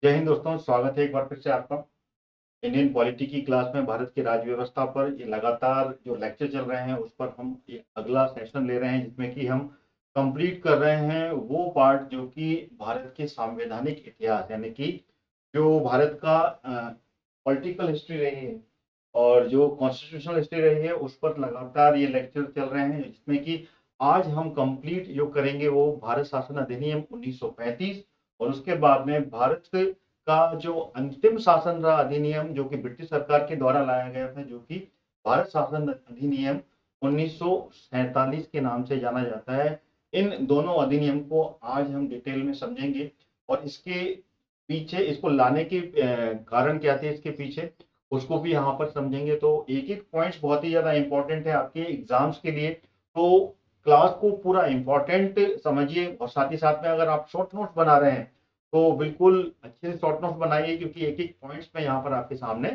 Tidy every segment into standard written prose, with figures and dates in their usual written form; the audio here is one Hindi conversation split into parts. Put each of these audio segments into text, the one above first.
जय हिंद दोस्तों, स्वागत है एक बार फिर से आपका इंडियन पॉलिटी की क्लास में। भारत की राज्य व्यवस्था पर ये लगातार जो लेक्चर चल रहे हैं उस पर हम ये अगला सेशन ले रहे हैं, जिसमें कि हम कंप्लीट कर रहे हैं वो पार्ट जो कि भारत के संवैधानिक इतिहास यानी कि जो भारत का पॉलिटिकल हिस्ट्री रही है और जो कॉन्स्टिट्यूशनल हिस्ट्री रही है उस पर लगातार ये लेक्चर चल रहे हैं, जिसमें कि आज हम कंप्लीट जो करेंगे वो भारत शासन अधिनियम 1935 और उसके बाद में भारत का जो अंतिम शासन रहा अधिनियम जो कि ब्रिटिश सरकार के द्वारा लाया गया था, जो कि भारत शासन अधिनियम 1947 के नाम से जाना जाता है। इन दोनों अधिनियम को आज हम डिटेल में समझेंगे और इसके पीछे इसको लाने के कारण क्या थे, इसके पीछे उसको भी यहाँ पर समझेंगे। तो एक एक पॉइंट्स बहुत ही ज्यादा इंपॉर्टेंट है आपके एग्जाम्स के लिए, तो क्लास को पूरा इंपॉर्टेंट समझिए। और साथ ही साथ में अगर आप शॉर्ट नोट्स बना रहे हैं तो बिल्कुल अच्छे से शॉर्ट नोट्स बनाइए, क्योंकि एक एक पॉइंट्स मैं यहाँ पर आपके सामने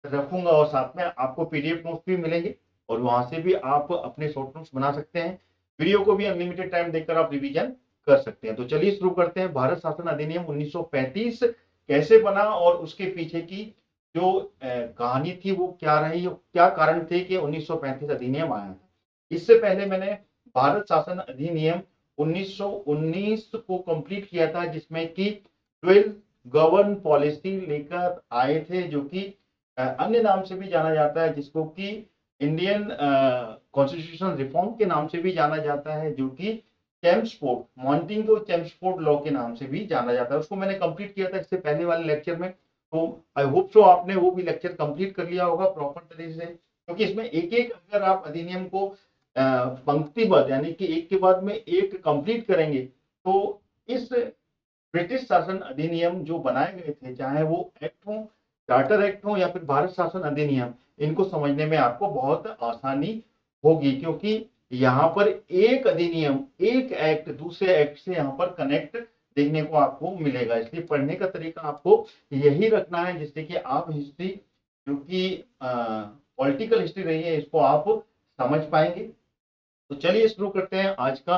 रखूंगा और साथ में आपको पीडीएफ नोट्स भी मिलेंगे और वहां से भी आप अपने शॉर्ट नोट्स बना सकते हैं। वीडियो को भी अनलिमिटेड टाइम देखकर आप रिवीजन कर सकते हैं। तो चलिए शुरू करते हैं। भारत शासन अधिनियम 1935 कैसे बना और उसके पीछे की जो कहानी थी वो क्या रही, क्या कारण थे कि 1935 अधिनियम आया था। इससे पहले मैंने भारत शासन अधिनियम 1919 को कंप्लीट किया था, जिसमें कि 12 गवर्न पॉलिसी लेकर आए थे, जो कि अन्य नाम से भी जाना जाता है, जिसको कि इंडियन कॉन्स्टिट्यूशन रिफॉर्म के नाम से भी जाना जाता है, जो कि चेम्सफोर्ड मॉन्टिंगो चेम्सफोर्ड लॉ के नाम से भी जाना जाता है। उसको मैंने कंप्लीट किया था इससे पहले वाले लेक्चर में, तो आई होप सो आपने वो भी लेक्चर कंप्लीट कर लिया होगा प्रॉपर तरीके से, क्योंकि इसमें एक एक अगर आप अधिनियम को पंक्तिबद्ध यानी कि एक के बाद में एक कंप्लीट करेंगे तो इस ब्रिटिश शासन अधिनियम जो बनाए गए थे, चाहे वो एक्ट हो, चार्टर एक्ट हो या फिर भारत शासन अधिनियम, इनको समझने में आपको बहुत आसानी होगी, क्योंकि यहाँ पर एक अधिनियम एक एक्ट दूसरे एक्ट से यहाँ पर कनेक्ट देखने को आपको मिलेगा। इसलिए पढ़ने का तरीका आपको यही रखना है, जिससे कि आप हिस्ट्री जो कि पॉलिटिकल हिस्ट्री रही है इसको आप समझ पाएंगे। तो चलिए शुरू करते हैं आज का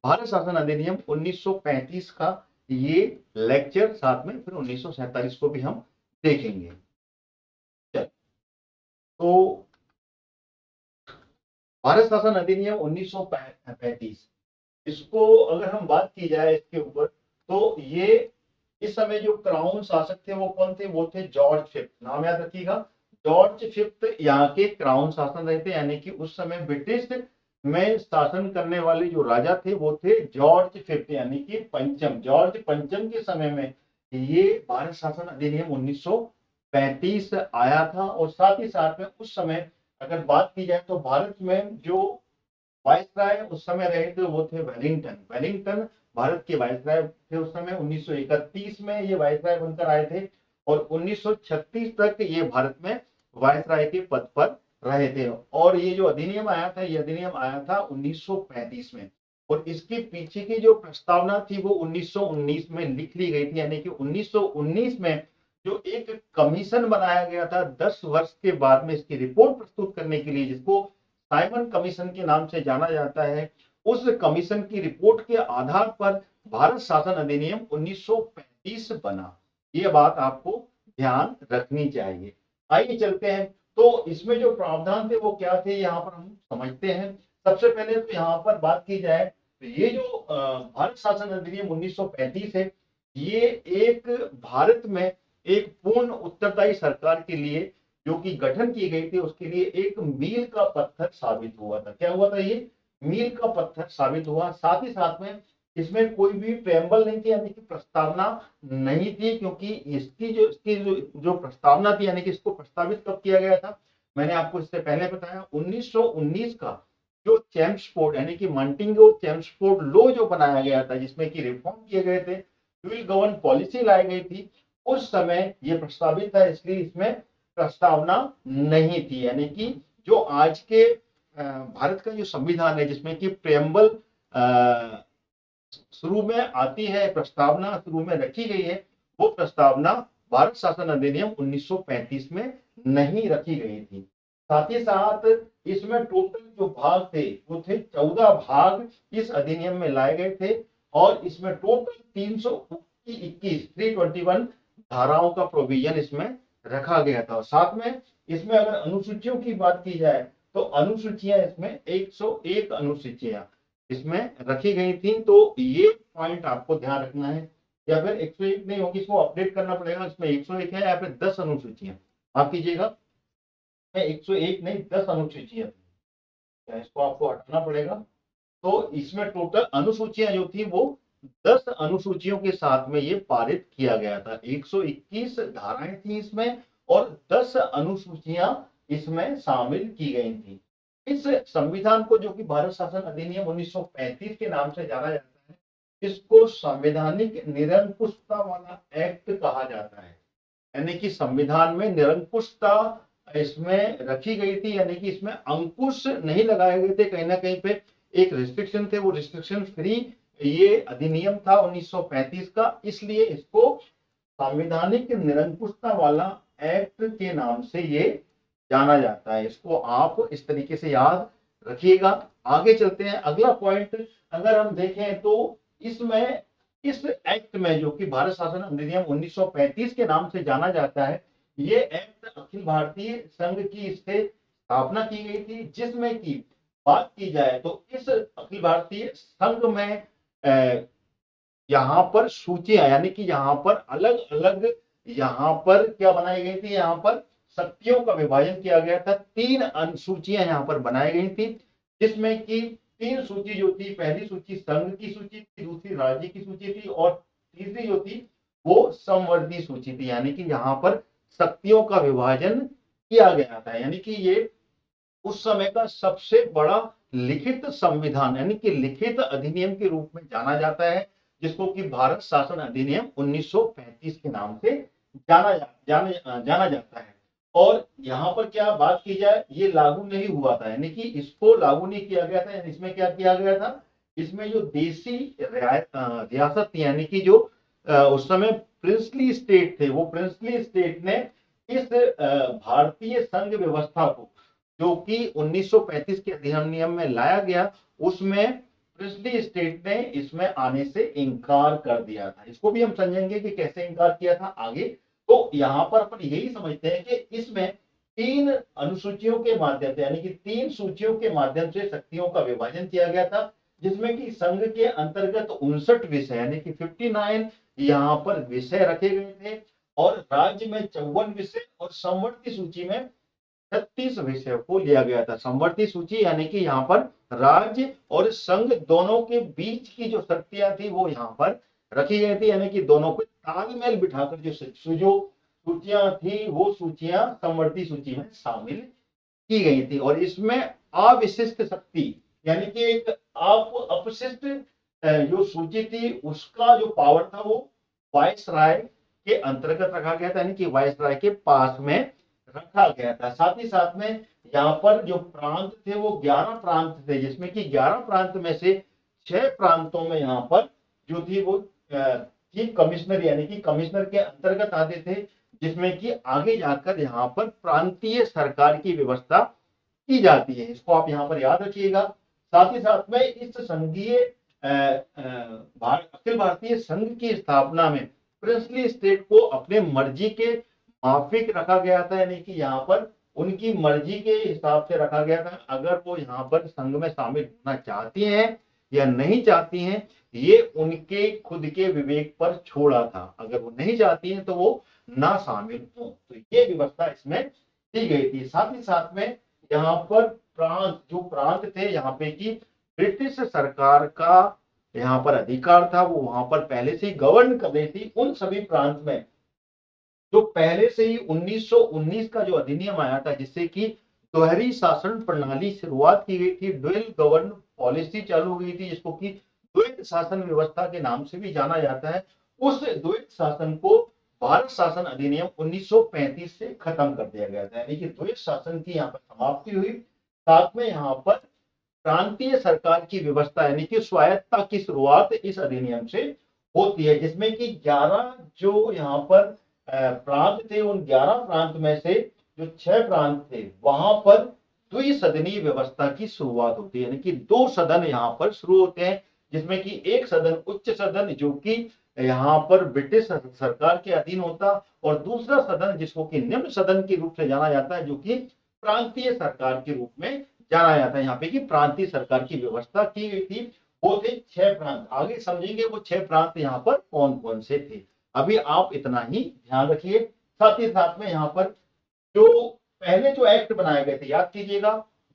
भारत शासन अधिनियम 1935 का ये लेक्चर, साथ में फिर 1947 को भी हम देखेंगे। चल, तो भारत शासन अधिनियम 1935, इसको अगर हम बात की जाए इसके ऊपर, तो ये इस समय जो क्राउन शासक थे वो कौन थे? वो थे जॉर्ज फिफ्थ। नाम याद रखिएगा, जॉर्ज फिफ्थ यहाँ के क्राउन शासन रहे थे, यानी कि उस समय ब्रिटिश में शासन करने वाले जो राजा थे वो थे जॉर्ज फिफ्थ, यानी कि पंचम, जॉर्ज पंचम के समय में ये भारत शासन अधिनियम 1935 आया था। और साथ ही साथ में उस समय अगर बात की जाए तो भारत में जो वायसराय उस समय रहे थे वो थे वेलिंगटन। वेलिंगटन भारत के वायसराय थे उस समय। 1931 में ये वायसराय बनकर आए थे और 1936 तक ये भारत में वायसराय के पद पर रहे थे। और ये जो अधिनियम आया था, ये अधिनियम आया था 1935 में, और इसके पीछे की जो प्रस्तावना थी वो 1919 में लिख ली गई थी। यानी कि 1919 में जो एक कमीशन बनाया गया था 10 वर्ष के बाद में इसकी रिपोर्ट प्रस्तुत करने के लिए, जिसको साइमन कमीशन के नाम से जाना जाता है, उस कमीशन की रिपोर्ट के आधार पर भारत शासन अधिनियम 1935 बना। ये बात आपको ध्यान रखनी चाहिए। आइए चलते हैं, तो इसमें जो प्रावधान थे वो क्या थे यहाँ पर हम समझते हैं। सबसे पहले तो यहाँ पर बात की जाए तो ये जो भारत शासन अधिनियम 1935 है, ये एक भारत में एक पूर्ण उत्तरदायी सरकार के लिए जो कि गठन की गई थी उसके लिए एक मील का पत्थर साबित हुआ था। क्या हुआ था? ये मील का पत्थर साबित हुआ। साथ ही साथ में इसमें कोई भी प्रेम्बल नहीं थी, यानी कि प्रस्तावना नहीं थी, क्योंकि इसकी जो प्रस्तावना थी, यानी कि इसको प्रस्तावित कब किया गया था, मैंने आपको इससे पहले बताया 1919 का जो चेम्सफोर्ड यानी कि मॉन्टिंगो चेम्सफोर्ड लॉ जो बनाया गया था, जिसमें कि रिफॉर्म किए गए थे, ट्वेल्व गवर्न पॉलिसी लाई गई थी, उस समय ये प्रस्तावित था, इसलिए इसमें प्रस्तावना नहीं थी। यानी कि जो आज के भारत का जो संविधान है जिसमें कि प्रेम्बल शुरू में आती है, प्रस्तावना शुरू में रखी गई है, वो प्रस्तावना भारत शासन अधिनियम 1935 में नहीं रखी गई थी। साथ ही साथ इसमें टोटल जो भाग थे वो थे 14 भाग इस अधिनियम में लाए गए थे, और इसमें टोटल 321 धाराओं का प्रोविजन इसमें रखा गया था। साथ में इसमें अगर अनुसूचियों की बात की जाए तो अनुसूचियां इसमें 101 अनुसूचियां इसमें रखी गई थी। तो ये पॉइंट आपको ध्यान रखना है, या फिर 101 नहीं होगी, इसको अपडेट करना पड़ेगा। इसमें 101 है या फिर 10 अनुसूचियां, माफ कीजिएगा, 101 नहीं 10 अनुसूचियां थी, इसको आपको हटाना पड़ेगा। तो इसमें टोटल अनुसूचियां जो थी वो 10 अनुसूचियों के साथ में ये पारित किया गया था। 121 धाराएं थी इसमें और 10 अनुसूचियां इसमें शामिल की गई थी। इस संविधान को, जो कि भारत शासन अधिनियम 1935 के नाम से जाना जाता है, इसको संवैधानिक निरंकुशता वाला एक्ट कहा जाता है। यानी कि संविधान में निरंकुशता इसमें रखी गई थी, यानी कि इसमें अंकुश नहीं लगाए गए थे, कहीं ना कहीं पे एक रिस्ट्रिक्शन थे, वो रिस्ट्रिक्शन फ्री ये अधिनियम था 1935 का, इसलिए इसको संवैधानिक निरंकुशता वाला एक्ट के नाम से ये जाना जाता है। इसको आप इस तरीके से याद रखिएगा। आगे चलते हैं, अगला पॉइंट अगर हम देखें तो इसमें इस एक्ट में, जो कि भारत शासन अधिनियम 1935 के नाम से जाना जाता है, ये एक्ट अखिल भारतीय संघ की इससे स्थापना की गई थी, जिसमें की बात की जाए तो इस अखिल भारतीय संघ में यहाँ पर सूचियां, यानी कि यहाँ पर अलग अलग यहाँ पर क्या बनाई गई थी, यहाँ पर शक्तियों का विभाजन किया गया था। 3 अनुसूचियां यहाँ पर बनाई गई थी, जिसमें कि 3 सूची जो थी, पहली सूची संघ की सूची थी, दूसरी राज्य की सूची थी और तीसरी जो थी वो संवर्ती सूची थी। यानी कि यहाँ पर शक्तियों का विभाजन किया गया था। यानी कि ये उस समय का सबसे बड़ा लिखित संविधान, यानी कि लिखित अधिनियम के रूप में जाना जाता है, जिसको कि भारत शासन अधिनियम 1935 के नाम से जाना जाता है। और यहाँ पर क्या बात की जाए, ये लागू नहीं हुआ था, यानी कि इसको लागू नहीं किया गया था। इसमें क्या किया गया था, इसमें जो देसी रियासत थी, यानी कि जो उस समय प्रिंसली स्टेट थे, वो प्रिंसली स्टेट ने इस भारतीय संघ व्यवस्था को, जो कि 1935 के अधिनियम में लाया गया, उसमें प्रिंसली स्टेट ने इसमें आने से इनकार कर दिया था। इसको भी हम समझेंगे कि कैसे इनकार किया था आगे। तो यहाँ पर अपन यही समझते हैं कि इसमें 3 अनुसूचियों के माध्यम से, यानी कि 3 सूचियों के माध्यम से शक्तियों का विभाजन किया गया था, जिसमें कि संघ के अंतर्गत 59 विषय, यानी कि 59 यहाँ पर विषय रखे गए थे, और राज्य में 54 विषय और संवर्ती सूची में 36 विषयों को लिया गया था। संवर्ती सूची यानी कि यहाँ पर राज्य और संघ दोनों के बीच की जो शक्तियां थी वो यहाँ पर रखी गई थी, यानी कि दोनों को तालमेल बिठाकर जो सूचियां थी वो सूचियां संवर्ती सूची में शामिल की गई थी। और इसमें अविशिष्ट शक्ति, यानी कि एक अपशिष्ट जो सूची थी उसका जो पावर था वो वायसराय के अंतर्गत रखा गया था, यानी कि वायसराय के पास में रखा गया था। साथ ही साथ में यहाँ पर जो प्रांत थे वो 11 प्रांत थे, जिसमें कि 11 प्रांत में से 6 प्रांतों में यहाँ पर जो थी वो चीफ कमिश्नर, यानी कि कमिश्नर के अंतर्गत आते थे, जिसमें कि आगे जाकर यहाँ पर प्रांतीय सरकार की व्यवस्था की जाती है। इसको आप यहाँ पर याद रखिएगा। साथ ही साथ में इस संघीय अखिल भारतीय संघ की स्थापना में प्रिंसली स्टेट को अपने मर्जी के माफिक रखा गया था, यानी कि यहाँ पर उनकी मर्जी के हिसाब से रखा गया था। अगर वो यहाँ पर संघ में शामिल होना चाहती हैं या नहीं चाहती हैं, ये उनके खुद के विवेक पर छोड़ा था। अगर वो नहीं चाहती हैं तो वो ना शामिल हो, तो ये व्यवस्था इसमें दी गई थी। साथ ही साथ में यहाँ पर प्रांत थे, यहाँ पे की ब्रिटिश सरकार का यहाँ पर अधिकार था, वो वहां पर पहले से ही गवर्न कर रही थी। उन सभी प्रांत में जो पहले से ही 1919 का जो अधिनियम आया था, जिससे कि दोहरी शासन प्रणाली शुरुआत की गई थी, ड्यूअल गवर्न पॉलिसी चालू हुई थी, जिसको कि द्वैत शासन व्यवस्था के नाम से भी जाना जाता है। उस द्वैत शासन को भारत शासन अधिनियम 1935 से खत्म कर दिया गया था, यानी कि द्वैत शासन की यहाँ पर समाप्ति हुई। साथ में यहाँ पर प्रांतीय सरकार की व्यवस्था, यानी कि स्वायत्तता की शुरुआत इस अधिनियम से होती है, जिसमें कि 11 जो यहाँ पर प्रांत थे, उन 11 प्रांत में से जो 6 प्रांत थे वहां पर द्विसदनीय व्यवस्था की शुरुआत होती है, यानी कि 2 सदन यहाँ पर शुरू होते हैं, जिसमें कि एक सदन उच्च सदन, जो कि यहाँ पर ब्रिटिश सरकार के अधीन होता, और दूसरा सदन जिसको कि निम्न सदन के रूप से जाना जाता है, जो कि प्रांतीय सरकार के रूप में जाना जाता है। यहाँ पे कि प्रांतीय सरकार की व्यवस्था की गई थी। वो थे 6 प्रांत, आगे समझेंगे वो 6 प्रांत यहाँ पर कौन कौन से थे। अभी आप इतना ही ध्यान रखिए। साथ ही साथ में यहाँ पर जो पहले जो एक्ट बनाए गए थे, याद कीजिएगा,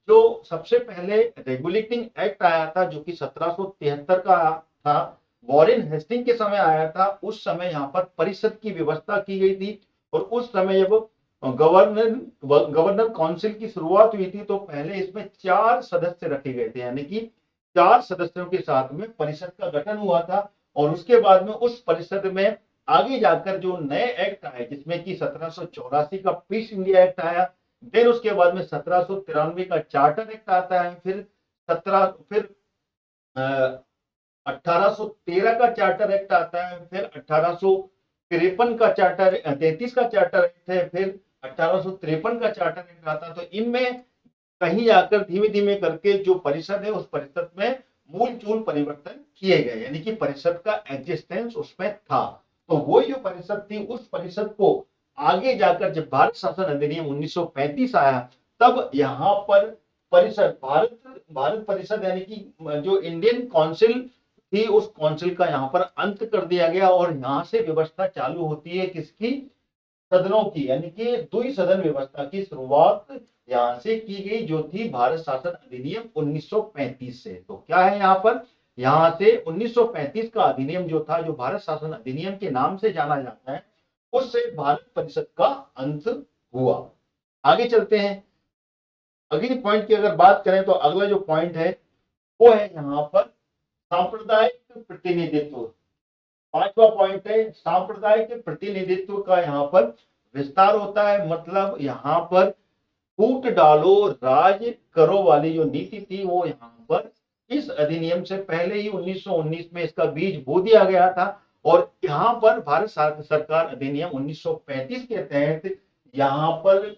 जो सबसे पहले रेगुलेटिंग एक्ट आया था जो कि 1773 का था, वॉरेन हेस्टिंग के समय आया था। उस समय यहाँ पर परिषद की व्यवस्था की गई थी, और उस समय जब गवर्नर गवर्नर काउंसिल की शुरुआत हुई थी तो पहले इसमें 4 सदस्य रखे गए थे, यानी कि 4 सदस्यों के साथ में परिषद का गठन हुआ था। और उसके बाद में उस परिषद में आगे जाकर जो नए एक्ट आए, जिसमें कि 1784 का पीस इंडिया एक्ट आया, फिर उसके बाद में 1793 का चार्टर एक्ट आता है, फिर 1813 का चार्टर एक्ट आता है, फिर 1853 का चार्टर 33 का चार्टर एक्ट है, फिर 1853 का चार्टर एक्ट आता है। तो इनमें कहीं जाकर धीमे धीमे करके जो परिषद है उस परिषद में मूल चूल परिवर्तन किए गए, यानी कि परिषद का एग्जिस्टेंस उसमें था। तो वो जो परिषद थी उस परिषद को आगे जाकर जब भारत शासन अधिनियम 1935 आया, तब यहाँ पर परिषद भारत परिषद यानी कि जो इंडियन काउंसिल थी, उस काउंसिल का यहाँ पर अंत कर दिया गया, और यहाँ से व्यवस्था चालू होती है किसकी, सदनों की, यानी कि द्वि सदन व्यवस्था की शुरुआत यहां से की गई, जो थी भारत शासन अधिनियम 1935 से। तो क्या है यहाँ पर, यहां से 1935 का अधिनियम जो था, जो भारत शासन अधिनियम के नाम से जाना जाता है, उससे भारत परिषद का अंत हुआ। आगे चलते हैं। अगले पॉइंट की अगर बात करें तो अगला जो पॉइंट है वो है यहाँ पर सांप्रदायिक प्रतिनिधित्व। 5वां पॉइंट है सांप्रदायिक प्रतिनिधित्व का यहाँ पर विस्तार होता है। मतलब यहाँ पर फूट डालो राज करो वाली जो नीति थी वो यहाँ पर इस अधिनियम से पहले ही 1919 में इसका बीज बो दिया गया था। और यहाँ पर भारत सरकार अधिनियम 1935 के तहत यहाँ पर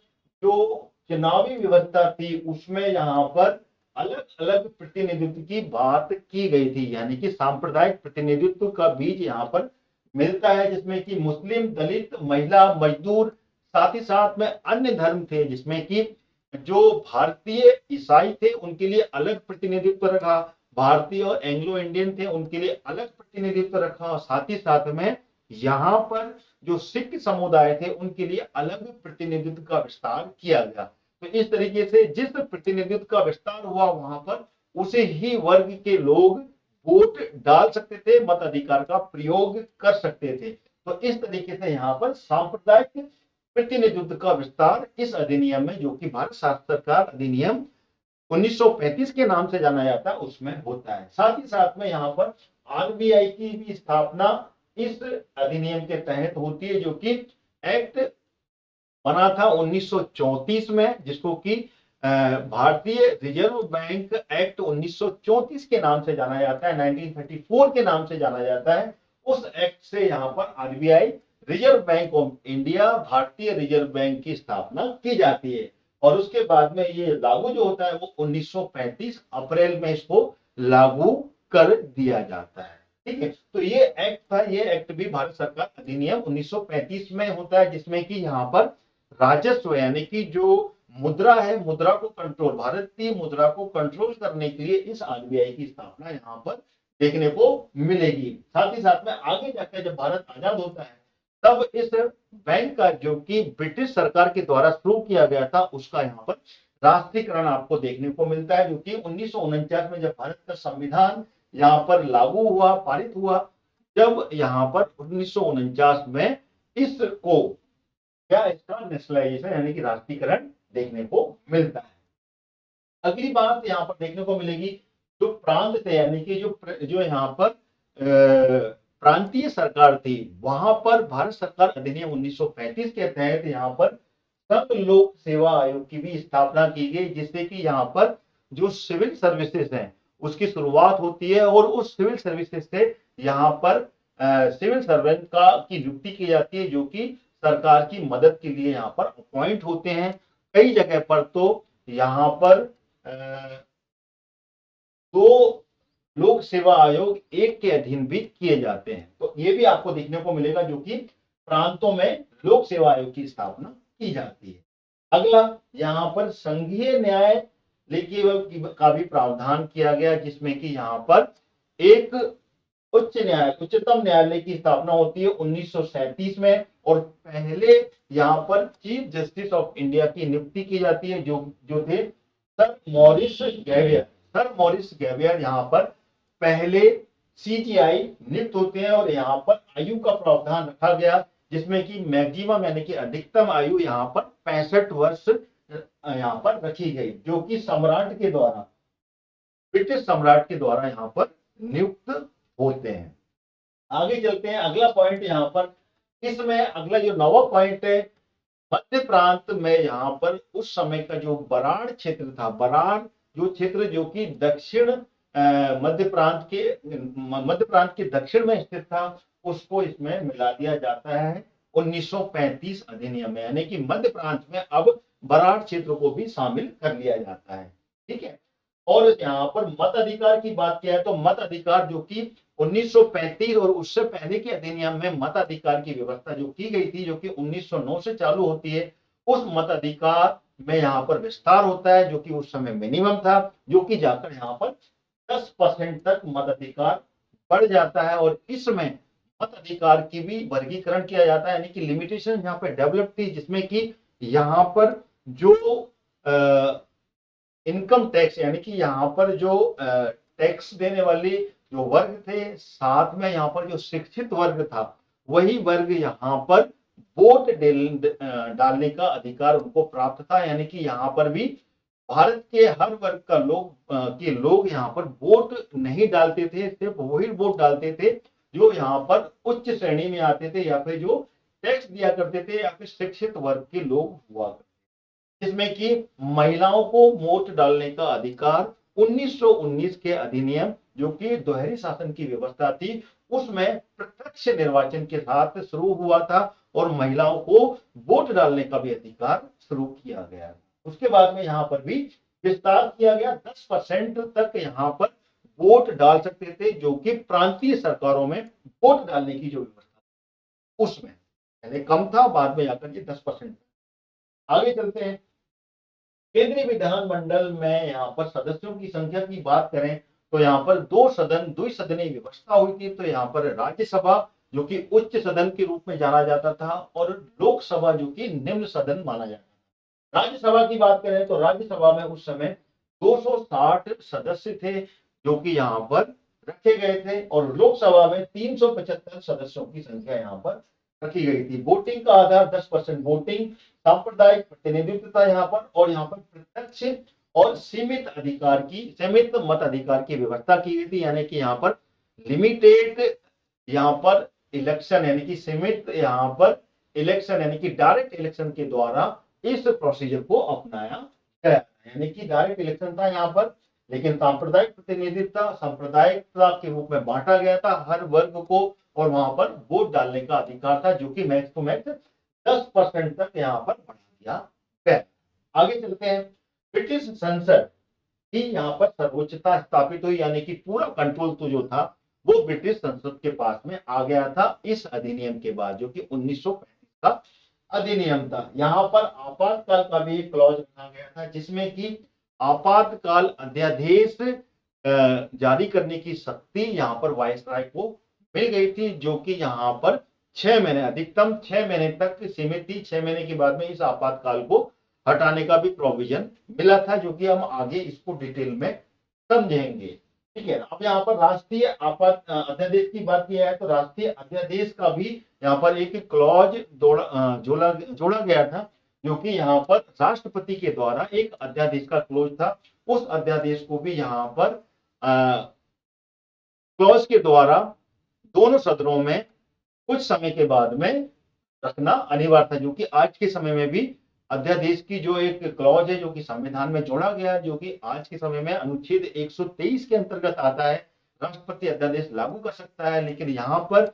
जो चुनावी व्यवस्था थी उसमें यहाँ पर अलग अलग प्रतिनिधित्व की बात की गई थी, यानी कि सांप्रदायिक प्रतिनिधित्व का बीज यहाँ पर मिलता है, जिसमें कि मुस्लिम, दलित, महिला, मजदूर, साथ ही साथ में अन्य धर्म थे, जिसमें कि जो भारतीय ईसाई थे उनके लिए अलग प्रतिनिधित्व रखा, भारतीय और एंग्लो इंडियन थे उनके लिए अलग प्रतिनिधित्व रखा, और साथ ही साथ में यहाँ पर जो सिख समुदाय थे उनके लिए अलग प्रतिनिधित्व का विस्तार किया गया। तो इस तरीके से जिस प्रतिनिधित्व का विस्तार हुआ वहां पर उसे ही वर्ग के लोग वोट डाल सकते थे, मताधिकार का प्रयोग कर सकते थे। तो इस तरीके से यहाँ पर सांप्रदायिक प्रतिनिधित्व का विस्तार इस अधिनियम में, जो कि भारत सरकार अधिनियम 1935 के नाम से जाना जाता है, उसमें होता है। साथ ही साथ में यहाँ पर आरबीआई की भी स्थापना इस अधिनियम के तहत होती है, जो कि एक्ट बना था 1934 में, जिसको कि भारतीय रिजर्व बैंक एक्ट 1934 के नाम से जाना जाता है, 1934 के नाम से जाना जाता है। उस एक्ट से यहाँ पर RBI reserve bank of India, भारतीय रिजर्व बैंक की स्थापना की जाती है। और उसके बाद में ये लागू जो होता है वो 1935 अप्रैल में इसको लागू कर दिया जाता है। ठीक है, तो ये एक्ट था, ये एक्ट भी भारत सरकार अधिनियम 1935 में होता है, जिसमें कि यहाँ पर राजस्व यानी कि जो मुद्रा है, मुद्रा को कंट्रोल, भारतीय मुद्रा को कंट्रोल करने के लिए इस आरबीआई की स्थापना यहाँ पर देखने को मिलेगी। साथ ही साथ में आगे जाकर जब भारत आजाद होता है तब इस बैंक का, जो कि ब्रिटिश सरकार के द्वारा शुरू किया गया था, उसका यहाँ पर राष्ट्रीयकरण आपको देखने को मिलता है, जो कि 1949 में जब भारत का संविधान यहाँ पर लागू हुआ, पारित हुआ, जब यहाँ पर 1949 में इसको क्या इसका नेशनलाइजेशन यानी कि राष्ट्रीयकरण देखने को मिलता है। अगली बात यहाँ पर देखने को मिलेगी जो प्रांत थे, यानी कि जो यहाँ पर प्रांतीय सरकार थी, वहां पर भारत सरकार अधिनियम 1935 के तहत यहाँ पर संघ लोक सेवा आयोग की भी स्थापना की गई, जिससे कि यहाँ पर जो सिविल सर्विसेज हैं उसकी शुरुआत होती है, और उस सिविल सर्विसेज से यहाँ पर सिविल सर्वेंट की नियुक्ति की जाती है, जो कि सरकार की मदद के लिए यहाँ पर अपॉइंट होते हैं। कई जगह पर तो यहाँ पर दो लोक सेवा आयोग एक के अधीन भी किए जाते हैं। तो ये भी आपको देखने को मिलेगा जो कि प्रांतों में लोक सेवा आयोग की स्थापना की जाती है। अगला, यहाँ पर संघीय न्यायालय का भी प्रावधान किया गया, जिसमें कि यहाँ पर एक उच्चतम न्यायालय की स्थापना होती है 1937 में, और पहले यहाँ पर चीफ जस्टिस ऑफ इंडिया की नियुक्ति की जाती है, जो जो थे सर मॉरिस गैवियर। सर मॉरिस गैवियर यहाँ पर पहले सीजीआई नियुक्त होते हैं, और यहाँ पर आयु का प्रावधान रखा गया, जिसमें कि मैक्सिमम यानी कि अधिकतम आयु यहाँ पर 65 वर्ष यहाँ पर रखी गई, जो कि सम्राट के द्वारा, ब्रिटिश सम्राट के द्वारा यहाँ पर नियुक्त होते हैं। आगे चलते हैं, अगला पॉइंट यहाँ पर, इसमें अगला जो नवा पॉइंट है, मध्य प्रांत में यहाँ पर उस समय का जो बराड़ क्षेत्र था, बराड़ जो क्षेत्र जो कि दक्षिण मध्य प्रांत के दक्षिण में स्थित था, उसको इसमें मिला दिया जाता है 1935 अधिनियम में, यानी कि मध्य प्रांत में अब बराड़ क्षेत्र को भी शामिल कर लिया जाता है। ठीक है। और यहाँ पर मत अधिकार की बात किया है, तो मत अधिकार जो कि 1935 और उससे पहले के अधिनियम में मत अधिकार की व्यवस्था जो की गई थी, जो कि 1909 से चालू होती है, उस मत अधिकार में यहाँ पर विस्तार होता है, जो कि उस समय मिनिमम था, जो कि जाकर यहाँ पर 10% तक मत अधिकार बढ़ जाता है। और इसमें मत अधिकार की भी वर्गीकरण किया जाता है, यानी कि लिमिटेशन यहाँ पर डेवलप थी, जिसमें कि यहाँ पर जो इनकम टैक्स, यानी कि यहाँ पर जो टैक्स देने वाले जो वर्ग थे, साथ में यहाँ पर जो शिक्षित वर्ग था, वही वर्ग यहाँ पर वोट डालने का अधिकार उनको प्राप्त था, यानी कि यहाँ पर भी भारत के हर वर्ग का लोग यहाँ पर वोट नहीं डालते थे, सिर्फ वही वोट डालते थे जो यहाँ पर उच्च श्रेणी में आते थे, या फिर जो टैक्स दिया करते थे, या फिर शिक्षित वर्ग के लोग हुआ करते, जिसमें कि महिलाओं को वोट डालने का अधिकार 1919 के अधिनियम, जो कि दोहरी शासन की व्यवस्था थी, उसमें प्रत्यक्ष निर्वाचन के साथ शुरू हुआ था, और महिलाओं को वोट डालने का भी अधिकार शुरू किया गया। उसके बाद में यहाँ पर भी विस्तार किया गया, 10% तक यहाँ पर वोट डाल सकते थे, जो कि प्रांतीय सरकारों में वोट डालने की जो व्यवस्था उसमें पहले कम था, बाद में आकर ये 10%। आगे चलते हैं, केंद्रीय विधानमंडल में यहाँ पर सदस्यों की संख्या की बात करें, तो यहाँ पर द्विसदनीय व्यवस्था हुई थी। तो यहाँ पर राज्यसभा जो कि उच्च सदन के रूप में जाना जाता था, और लोकसभा जो कि निम्न सदन माना जाता था। राज्यसभा की बात करें तो राज्यसभा में उस समय 260 सदस्य थे जो कि यहाँ पर रखे गए थे, और लोकसभा में 375 सदस्यों की संख्या यहाँ पर रखी गई थी। वोटिंग का आधार 10% वोटिंग, सांप्रदायिक प्रतिनिधित्व था यहाँ पर, और यहाँ पर प्रत्यक्ष और सीमित मत अधिकार की व्यवस्था की गई थी, यानी कि यहाँ पर लिमिटेड यहाँ पर इलेक्शन, यानी कि सीमित यहाँ पर इलेक्शन, यानी कि डायरेक्ट इलेक्शन के द्वारा इस प्रोसीजर को अपनाया गया, यानी कि डायरेक्ट इलेक्शन था यहाँ पर, लेकिन सांप्रदायिक प्रतिनिधित्व सांप्रदायिकता के रूप में बांटा गया था हर वर्ग को, और वहां पर वोट डालने का अधिकार था, जो कि मैक्स टू मैक्स 10% तक यहाँ पर बढ़ा दिया गया। आगे चलते हैं, ब्रिटिश संसद की यहाँ पर सर्वोच्चता स्थापित हुई, यानी कि पूरा कंट्रोल तो जो था वो ब्रिटिश संसद के पास में आ गया था इस अधिनियम के बाद, जो कि 1935 का अधिनियम था। यहाँ पर आपातकाल का भी एक क्लॉज रखा गया था, जिसमें कि आपातकाल अध्यादेश जारी करने की शक्ति यहाँ पर वायसराय को मिल गई थी, जो कि यहाँ पर 6 महीने, अधिकतम 6 महीने तक सीमित थी। 6 महीने के बाद में इस आपातकाल को हटाने का भी प्रोविजन मिला था, जो कि हम आगे इसको डिटेल में समझेंगे। ठीक है। अब यहाँ पर राष्ट्रीय आपात अध्यादेश की बात की है, तो राष्ट्रीय अध्यादेश का भी यहाँ पर एक क्लॉज जोड़ा गया था, जो कि यहाँ पर राष्ट्रपति के द्वारा एक अध्यादेश का क्लोज था। उस अध्यादेश को भी यहाँ पर क्लॉज के द्वारा दोनों सदनों में कुछ समय के बाद में रखना अनिवार्य था, जो कि आज के समय में भी अध्यादेश की जो एक क्लॉज है, जो कि संविधान में जोड़ा गया, जो कि आज के समय में अनुच्छेद 123 के अंतर्गत आता है। राष्ट्रपति अध्यादेश लागू कर सकता है, लेकिन यहाँ पर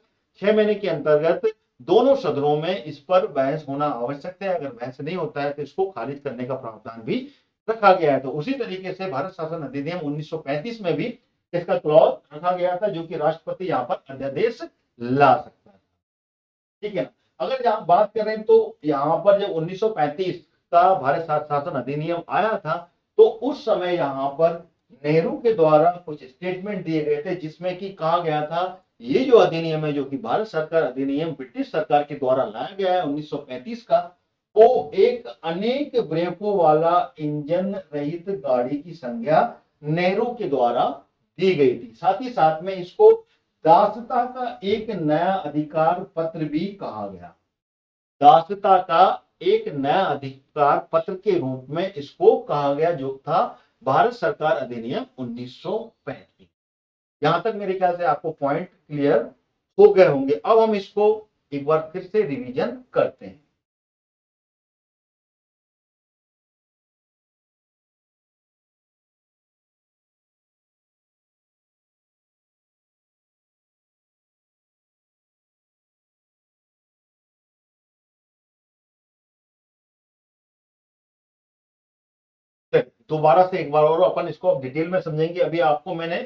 6 महीने के अंतर्गत दोनों सदनों में इस पर बहस होना आवश्यक है। अगर बहस नहीं होता है तो इसको खारिज करने का प्रावधान भी रखा गया है। तो उसी तरीके से भारत शासन अधिनियम 1935 में भी इसका क्लॉज रखा गया था, जो कि राष्ट्रपति यहाँ पर अध्यादेश ला सकता है। ठीक है ना। अगर यहाँ बात करें तो यहाँ पर जब 1935 का भारत शासन अधिनियम आया था, तो उस समय यहाँ पर नेहरू के द्वारा कुछ स्टेटमेंट दिए गए थे, जिसमें कि कहा गया था ये जो अधिनियम है, जो कि भारत सरकार अधिनियम ब्रिटिश सरकार के द्वारा लाया गया है 1935 का, वो एक अनेक ब्रेकों वाला इंजन रहित गाड़ी की संज्ञा नेहरू के द्वारा दी गई थी। साथ ही साथ में इसको दासता का एक नया अधिकार पत्र भी कहा गया। दासता का एक नया अधिकार पत्र के रूप में इसको कहा गया, जो था भारत सरकार अधिनियम 1935। यहां तक मेरे ख्याल से आपको पॉइंट क्लियर हो गए होंगे। अब हम इसको एक बार फिर से रिवीजन करते हैं। दोबारा से एक बार और अपन इसको अब डिटेल में समझेंगे। अभी आपको मैंने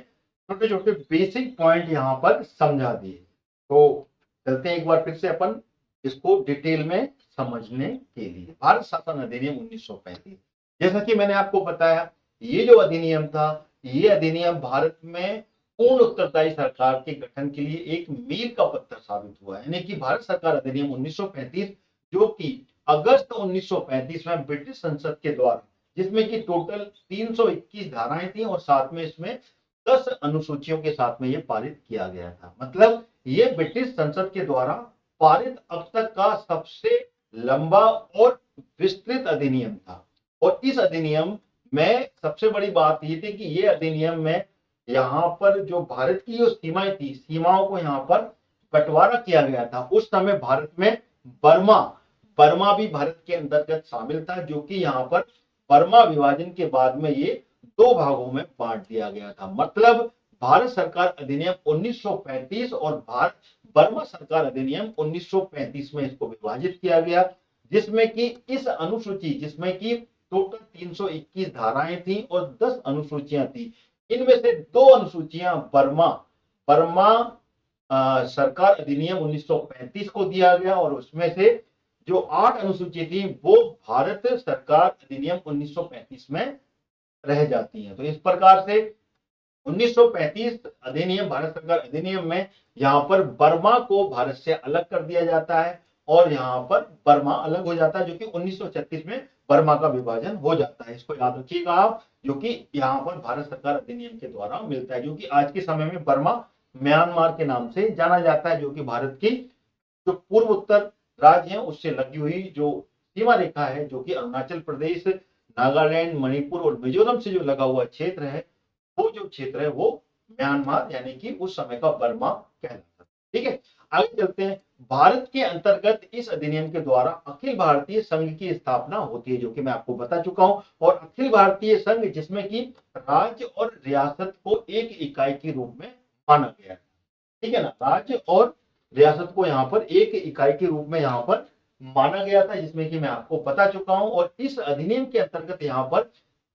छोटे छोटे बेसिक पॉइंट यहाँ पर समझा दिए, तो चलते हैं एक बार फिर से अपन इसको डिटेल में समझने के लिए। भारत शासन अधिनियम 1935, जैसा कि मैंने आपको बताया, ये जो अधिनियम था, ये अधिनियम भारत में पूर्ण उत्तरदायी सरकार के गठन के लिए एक मील का पत्थर साबित हुआ है। यानी कि भारत सरकार अधिनियम 1935, जो कि अगस्त 1935 में ब्रिटिश संसद के द्वारा, जिसमें कि टोटल 321 धाराएं थी और साथ में इसमें 10 अनुसूचियों के साथ में ये पारित किया गया था। मतलब ये ब्रिटिश संसद के द्वारा पारित अब तक का सबसे लंबा और विस्तृत अधिनियम था। और इस अधिनियम में सबसे बड़ी बात ये थी कि ये अधिनियम में यहाँ पर जो भारत की जो सीमाएं थी, सीमाओं को यहाँ पर बंटवारा किया गया था। उस समय भारत में बर्मा बर्मा भी भारत के अंतर्गत शामिल था, जो कि यहाँ पर बर्मा विभाजन के बाद में ये दो भागों में बांट दिया गया था। मतलब भारत सरकार अधिनियम 1935 और भारत बर्मा सरकार अधिनियम 1935 में इसको विभाजित किया गया, जिसमें कि इस अनुसूची, जिसमें कि टोटल 321 धाराएं थी और 10 अनुसूचियां थी। इनमें से दो अनुसूचियां बर्मा बर्मा सरकार अधिनियम 1935 को दिया गया, और उसमें से जो 8 अनुसूची थी वो भारत सरकार अधिनियम 1935 में रह जाती हैं। तो इस प्रकार से 1935 अधिनियम, भारत सरकार अधिनियम में यहाँ पर बर्मा को भारत से अलग कर दिया जाता है और यहाँ पर बर्मा अलग हो जाता है, जो कि 1936 में बर्मा का विभाजन हो जाता है। इसको याद रखिएगा आप, जो कि यहाँ पर भारत सरकार अधिनियम के द्वारा मिलता है, जो कि आज के समय में बर्मा म्यांमार के नाम से जाना जाता है, जो कि भारत की जो पूर्व उत्तर राज्य है उससे लगी हुई जो सीमा रेखा है, जो कि अरुणाचल प्रदेश, नागालैंड, मणिपुर और मिजोरम से जो लगा हुआ क्षेत्र है, वो जो क्षेत्र है वो म्यांमार यानी कि उस समय का बर्मा कहलाता है। ठीक है, आगे चलते हैं। भारत के अंतर्गत इस अधिनियम के द्वारा अखिल भारतीय संघ की स्थापना होती है, जो कि मैं आपको बता चुका हूं। और अखिल भारतीय संघ, जिसमें कि राज्य और रियासत को एक इकाई के रूप में माना गया है। ठीक है ना, राज्य और रियासत को यहाँ पर एक इकाई के रूप में यहाँ पर माना गया था, जिसमें कि मैं आपको बता चुका हूं। और इस अधिनियम के अंतर्गत यहाँ पर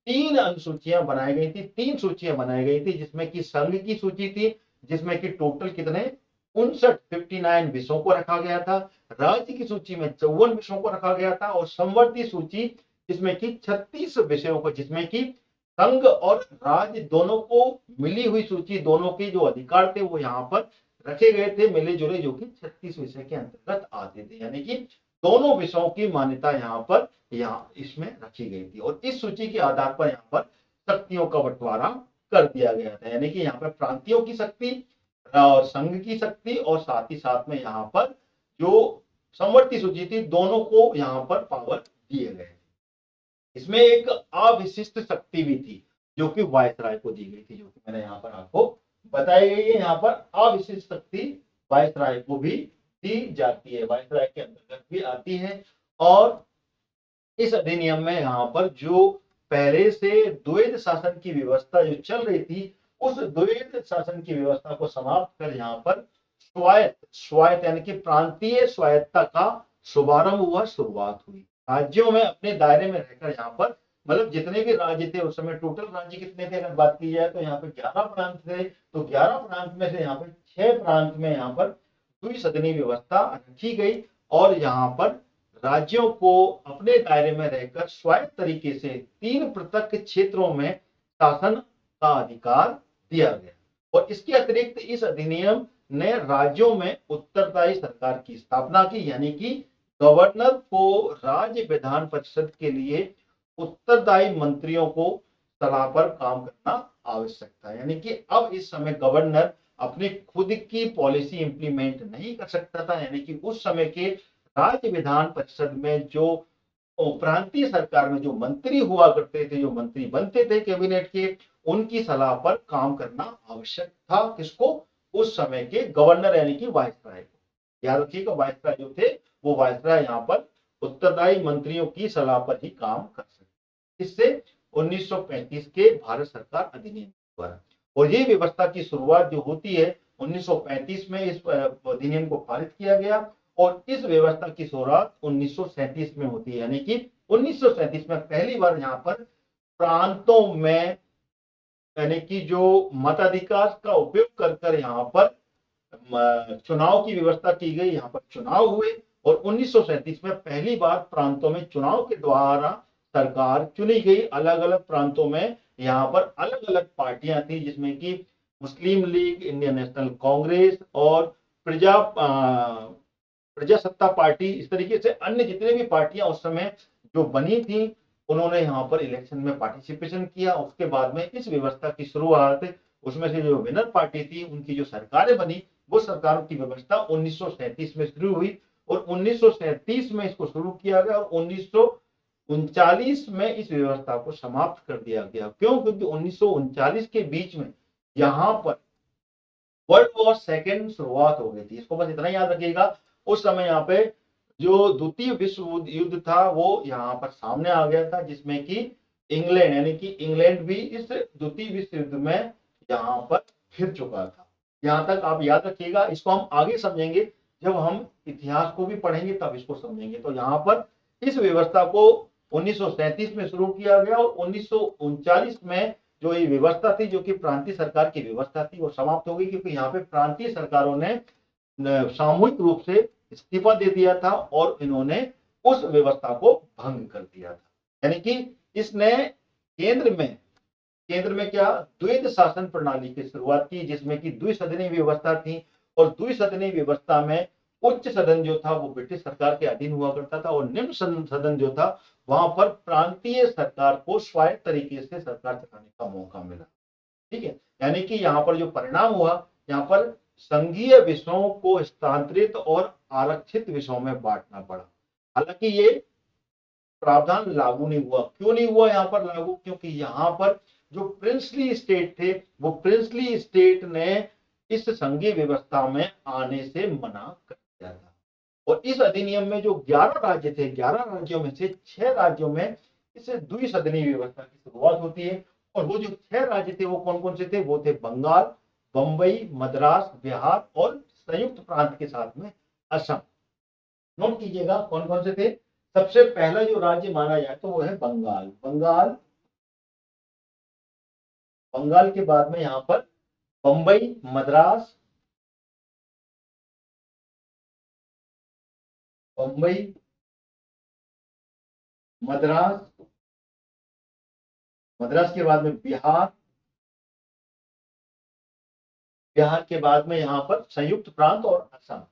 3 अनुसूचियां बनाई गई थी, 3 सूचियां बनाई गई थी, जिसमें कि संघ की सूची थी, जिसमें कि टोटल कितने 59 विषयों को रखा गया था। राज्य की सूची में 54 विषयों को रखा गया था, और संवर्ती सूची जिसमें कि 36 विषयों को, जिसमें कि संघ और राज्य दोनों को मिली हुई सूची, दोनों के जो अधिकार थे वो यहाँ पर रखे गए थे मिले जुले, जो कि 36 विषय के अंतर्गत आते थे। यानी कि दोनों विषयों की मान्यता यहाँ इसमें रखी गई थी। और इस सूची के आधार पर यहाँ पर शक्तियों का बंटवारा कर दिया गया था। यानी कि यहाँ पर प्रांतियों की शक्ति और संघ की शक्ति, और साथ ही साथ में यहाँ पर जो संवर्ती सूची थी, दोनों को यहाँ पर पावर दिए गए। इसमें एक अविशिष्ट शक्ति भी थी, जो कि वायसराय को दी गई थी, जो कि मैंने यहाँ पर आपको बताई गई है। यहाँ पर अविशिष्ट शक्ति वायसराय को भी दी जाती है, वायसराय के अंतर्गत भी आती है। और इस अधिनियम में यहाँ पर जो पहले से द्वैध शासन की व्यवस्था जो चल रही थी, उस द्वैध शासन की व्यवस्था को समाप्त कर यहाँ पर स्वायत्त यानी कि प्रांतीय स्वायत्तता का शुभारंभ हुआ, शुरुआत हुई। राज्यों में अपने दायरे में रहकर यहाँ पर मतलब जितने भी राज्य थे उस समय, टोटल राज्य कितने थे अगर बात की जाए तो यहाँ पे 11 प्रांत थे। तो 11 प्रांत में से यहाँ पे 6 प्रांत में यहाँ पर द्विसदनी व्यवस्था रखी गई और यहाँ पर राज्यों को अपने दायरे में रहकर स्वायत्त तरीके से 3 पृथक क्षेत्रों में शासन का अधिकार दिया गया। और इसके अतिरिक्त इस अधिनियम ने राज्यों में उत्तरदायी सरकार की स्थापना की, यानी कि गवर्नर को राज्य विधान परिषद के लिए उत्तरदायी मंत्रियों को सलाह पर काम करना आवश्यक था। यानी कि अब इस समय गवर्नर अपनी खुद की पॉलिसी इंप्लीमेंट नहीं कर सकता था, यानी कि उस समय के राज्य विधान परिषद में जो प्रांतीय सरकार में जो मंत्री हुआ करते थे, जो मंत्री बनते थे कैबिनेट के, उनकी सलाह पर काम करना आवश्यक था। किसको? उस समय के गवर्नर यानी कि वायसराय को। याद रखिएगा, वायसराय जो थे वो वायसराय यहाँ पर उत्तरदायी मंत्रियों की सलाह पर ही काम कर सकते। इससे 1935 के भारत सरकार अधिनियम द्वारा, और ये व्यवस्था की शुरुआत जो होती है 1935 में इस अधिनियम को पारित किया गया और इस व्यवस्था की शुरुआत 1937 में होती है। यानी कि 1937 में पहली बार यहाँ पर प्रांतों में, यानी कि जो मताधिकार का उपयोग कर कर यहाँ पर चुनाव की व्यवस्था की गई, यहाँ पर चुनाव हुए और 1937 में पहली बार प्रांतों में चुनाव के द्वारा सरकार चुनी गई। अलग अलग प्रांतों में यहाँ पर अलग अलग पार्टियां थी, जिसमें कि मुस्लिम लीग, इंडियन नेशनल कांग्रेस और प्रजासत्ता पार्टी, इस तरीके से अन्य जितने भी पार्टियां उस समय जो बनी थी, उन्होंने यहाँ पर इलेक्शन में पार्टिसिपेशन किया। उसके बाद में इस व्यवस्था की शुरुआत, उसमें से जो विनर पार्टी थी उनकी जो सरकारें बनी, वो सरकारों की व्यवस्था 1937 में शुरू हुई और 1937 में इसको शुरू किया गया और 1939 में इस व्यवस्था को समाप्त कर दिया गया। क्यों? क्योंकि 1939 के बीच में यहाँ पर वर्ल्ड वॉर सेकेंड शुरुआत हो गई थी। इसको बस इतना याद रखिएगा, उस समय यहाँ पे जो द्वितीय विश्व युद्ध था वो यहाँ पर सामने आ गया था, जिसमें कि इंग्लैंड, यानी कि इंग्लैंड भी इस द्वितीय विश्व युद्ध में यहाँ पर फिर चुका था। यहाँ तक आप याद रखिएगा, इसको हम आगे समझेंगे, जब हम इतिहास को भी पढ़ेंगे तब इसको समझेंगे। तो यहाँ पर इस व्यवस्था को 1937 में शुरू किया गया और 1939 में जो ये व्यवस्था थी, जो कि प्रांतीय सरकार की व्यवस्था थी, वो समाप्त हो गई, क्योंकि यहाँ पे प्रांतीय सरकारों ने सामूहिक रूप से इस्तीफा दे दिया था और इन्होंने उस व्यवस्था को भंग कर दिया था। यानी कि इसने केंद्र में क्या द्वैध शासन प्रणाली की शुरुआत की, जिसमें कि द्विसदनी व्यवस्था थी और द्विसदनी व्यवस्था में उच्च सदन जो था वो ब्रिटिश सरकार के अधीन हुआ करता था और निम्न सदन जो था वहां पर प्रांतीय सरकार को स्वायत्त तरीके से सरकार चलाने का मौका मिला। ठीक है, यानी कि यहाँ पर जो परिणाम हुआ, यहाँ पर संघीय विषयों को हस्तांतरित और आरक्षित विषयों में बांटना पड़ा। हालांकि ये प्रावधान लागू नहीं हुआ। क्यों नहीं हुआ यहाँ पर लागू? क्योंकि यहाँ पर जो प्रिंसली स्टेट थे, वो प्रिंसली स्टेट ने इस संघीय व्यवस्था में आने से मना कर दिया था। और इस अधिनियम में जो 11 राज्य थे, 11 राज्यों में से 6 राज्यों में इस द्विसदनी व्यवस्था की शुरुआत होती है। और वो जो 6 राज्य थे वो कौन कौन से थे? वो थे बंगाल, बंबई, मद्रास, बिहार और संयुक्त प्रांत के साथ में असम। नोट कीजिएगा कौन कौन से थे। सबसे पहला जो राज्य माना जाए तो वो है बंगाल। बंगाल के बाद में यहाँ पर बंबई, मद्रास, बंबई, मद्रास, मद्रास के बाद में बिहार, बिहार के बाद में यहाँ पर संयुक्त प्रांत और असम।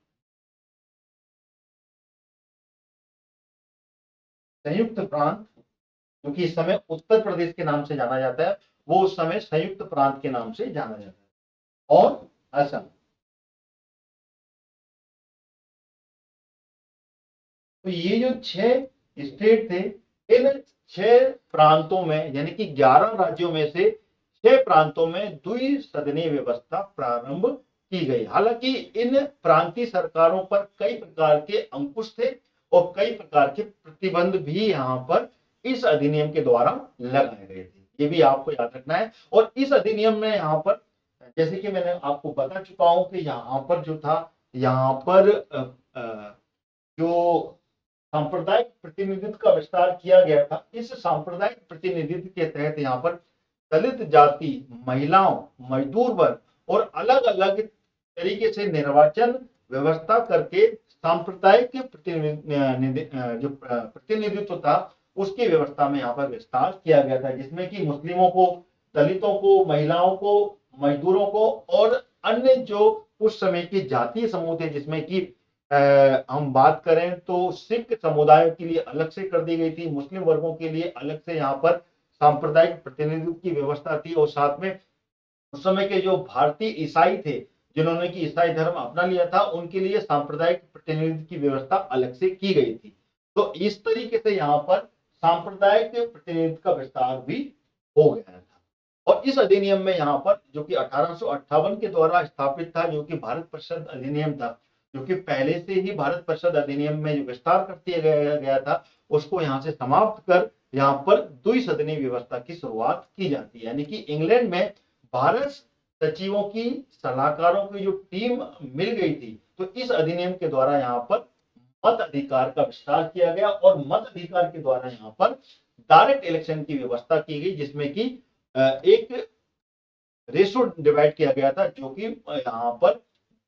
संयुक्त प्रांत, क्योंकि इस समय उत्तर प्रदेश के नाम से जाना जाता है, वो उस समय संयुक्त प्रांत के नाम से जाना जाता है, और असम। तो ये जो 6 स्टेट थे, इन 6 प्रांतों में, यानी कि 11 राज्यों में से 6 प्रांतों में द्विसदनीय व्यवस्था प्रारंभ की गई। हालांकि इन प्रांतीय सरकारों पर कई प्रकार के अंकुश थे और कई प्रकार के प्रतिबंध भी यहाँ पर इस अधिनियम के द्वारा लगाए गए थे। ये भी आपको याद रखना है। और इस अधिनियम में यहाँ पर, जैसे कि मैंने आपको बता चुका हूं कि यहाँ पर जो था, यहाँ पर जो सांप्रदायिक प्रतिनिधित्व का विस्तार किया गया था। इस सांप्रदायिक प्रतिनिधित्व के तहत यहाँ पर दलित जाति, महिलाओं, मजदूर वर्ग और अलग अलग तरीके से निर्वाचन व्यवस्था करके सांप्रदायिक जो प्रतिनिधित्व था उसकी व्यवस्था में यहाँ पर विस्तार किया गया था, जिसमें कि मुस्लिमों को, दलितों को, महिलाओं को, मजदूरों को और अन्य जो उस समय के जातीय समूह थे, जिसमें कि हम बात करें तो सिख समुदाय के लिए अलग से कर दी गई थी, मुस्लिम वर्गों के लिए अलग से यहाँ पर सांप्रदायिक प्रतिनिधित्व की व्यवस्था थी, और साथ में उस समय के जो भारतीय ईसाई थे, जिन्होंने की ईसाई धर्म अपना लिया था, उनके लिए सांप्रदायिक प्रतिनिधित्व की व्यवस्था अलग से की गई थी। तो इस तरीके से यहाँ पर सांप्रदायिक प्रतिनिधित्व का विस्तार भी हो गया था। और इस अधिनियम में यहाँ पर जो कि 1858 के द्वारा स्थापित था, जो कि भारत परिषद अधिनियम था, जो कि पहले से ही भारत परिषद अधिनियम में जो विस्तार कर दिया गया था, उसको यहाँ से समाप्त कर यहाँ पर द्विसदनीय व्यवस्था की शुरुआत की जाती है। यानी कि इंग्लैंड में भारत सचिवों की, सलाहकारों की जो टीम मिल गई थी, तो इस अधिनियम के द्वारा यहाँ पर मत अधिकार का विस्तार किया गया, और मत अधिकार के द्वारा यहाँ पर डायरेक्ट इलेक्शन की व्यवस्था की गई, जिसमें कि एक रेशो डिवाइड किया गया था, जो कि यहाँ पर